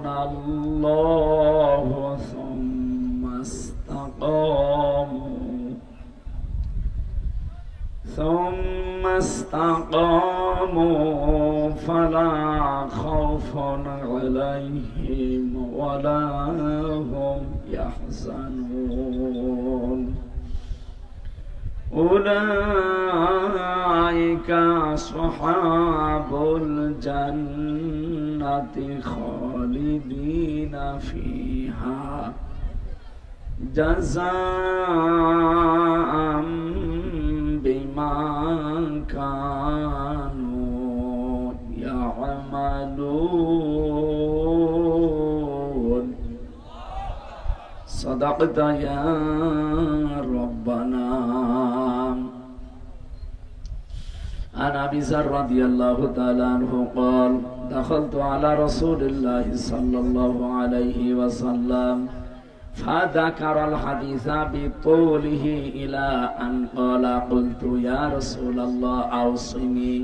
সুম্মা ইসতাকামু ফালা খাউফুন আলাইহিম ওয়ালা হুম ইয়াহজানুন। উলাইকা আসহাবুল জান্নাতি খালিদিনা ফিহা জাযাআম বিমা কানু ইয়া'মালুন। সাদাকতা ইয়া রাব্বানা। عن أبي ذر رضي الله تعالى عنه قال دخلت على رسول الله صلى الله عليه وسلم فذكر الحديث بطوله إلى أن قال قلت يا رسول الله أوصني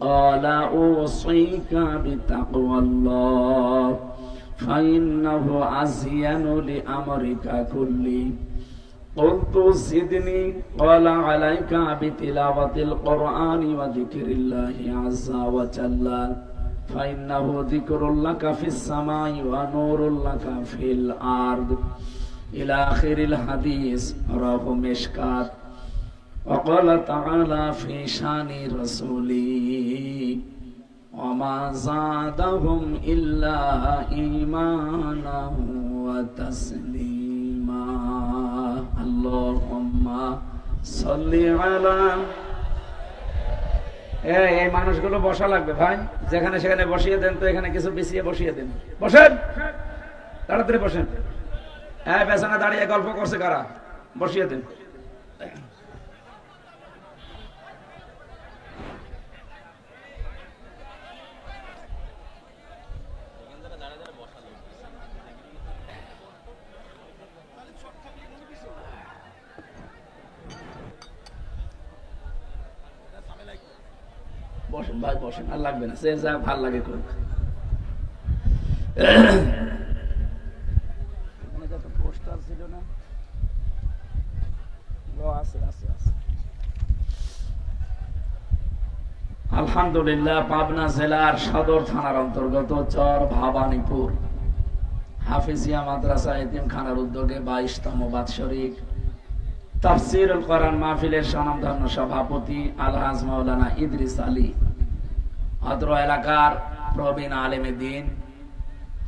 قال أوصيك بتقوى الله فإنه أزين لأمرك كله. قلت زدني قال عليك بتلاوة القرآن وذكر الله عز وجل فإنه ذكر لك في السماء ونور لك في الأرض إلى آخر الحديث. رواه مشكات. وقال تعالى في شان رسوله وما زادهم إلا إيمانا وتسليما. اللهم صل على এই মানুষগুলো বসা লাগবে ভাই, যেখানে সেখানে বসিয়ে দেন তো, এখানে কিছু বিছিয়ে বসিয়ে দেন। বসেন, তাড়াতাড়ি বসেন। হ্যাঁ, পেছনে দাঁড়িয়ে গল্প করছে কারা? বসিয়ে দেন। বসেন ভাই, বসেন, আর লাগবে না, সে যা ভাল লাগে করুক। পোস্টার ছিল না? আলহামদুলিল্লাহ, পাবনা জেলার সদর থানার অন্তর্গত চর ভবানীপুর হাফিজিয়া মাদ্রাসা এতিমখানার উদ্যোগে 22তম বাৎসরিক তাফসীরুল কোরআন মাহফিলের স্বনামধন্য সভাপতি আলহাজ মাওলানা ইদ্রিস আলী, অত্র এলাকার প্রবীণ আলেমে দ্বীন,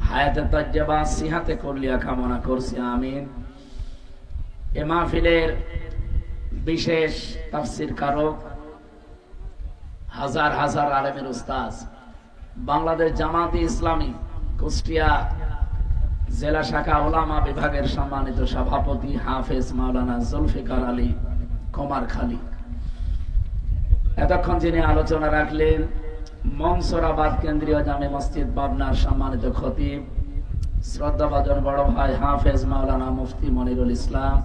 হায়াতে তাজ্জাবা সিহাতে কুল্লিয়া কামনা করছি, আমিন। এ মাহফিলের বিশেষ তাফসীর কারক, হাজার হাজার আলেমের উস্তাদ, বাংলাদেশ জামাতে ইসলামী কুষ্টিয়া জেলা শাখা উলামা বিভাগের সম্মানিত সভাপতি হাফেজ মাওলানা জুলফিকার আলী কুমারখালী। এতক্ষণ যিনি আলোচনা রাখলেন মনসুরাবাদ কেন্দ্রীয় জামে মসজিদ পাবনার সম্মানিত খতিব, শ্রদ্ধাভাজন বড় ভাই হাফেজ মাওলানা মুফতি মনিরুল ইসলাম।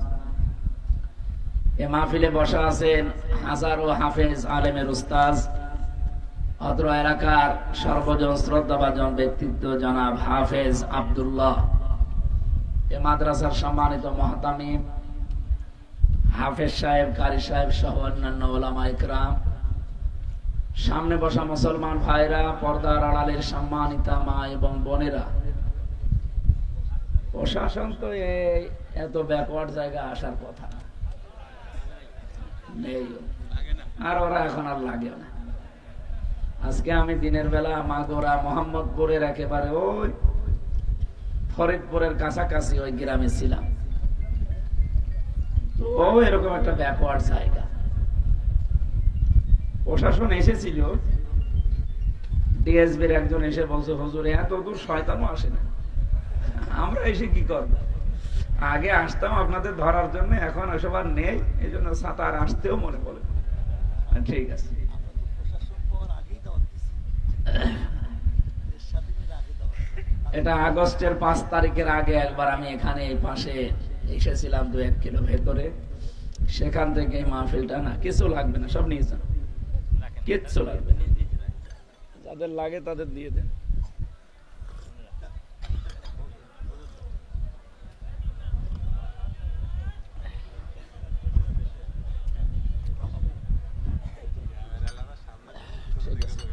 এ মাহফিলে বসা আছেন হাজারো হাফেজ আলেমের উস্তাদ, অত্র এলাকার সর্বজন শ্রদ্ধাভাজন ব্যক্তিত্ব জনাব হাফেজ আব্দুল্লাহ, এ মাদ্রাসার সম্মানিত মুহতামিম হাফেজ সাহেব, কারি সাহেব সহ অন্যান্য উলামা ইকরাম, সামনে বসা মুসলমান ভাইরা, পর্দার আড়ালের সম্মানিতা মা এবং বোনেরা। প্রশাসন তো এই এত ব্যাকওয়ার্ড জায়গা আসার কথা নেই, আর ওরা এখন আর লাগে না। আজকে আমি দিনের বেলা মাগুরা মোহাম্মদপুরের একেবারে ওই ফরিদপুরের কাছাকাছি ওই গ্রামে ছিলাম, তো এরকম একটা ব্যাকওয়ার্ড জায়গা। প্রশাসন এসেছিল, ডিএসবির একজন এসে বলছে, হুজুর এত দূর শয়তানও আসে না, আমরা এসে কি করব? আগে আসতাম আপনাদের ধরার জন্য, এখন এসব আর নেই, এই জন্য সাঁতার আসতেও মনে পড়ে। ঠিক আছে, এটা আগস্টের 5 তারিখের আগে একবার আমি এখানে এই পাশে এসেছিলাম, 2-1 কিলো ভেতরে। সেখান থেকে মাহফিলটা না, কিছু লাগবে না, সব নিয়ে যান, কিচ্ছু লাগবে না, যাদের লাগে তাদের দিয়ে দেন। ঠিক আছে।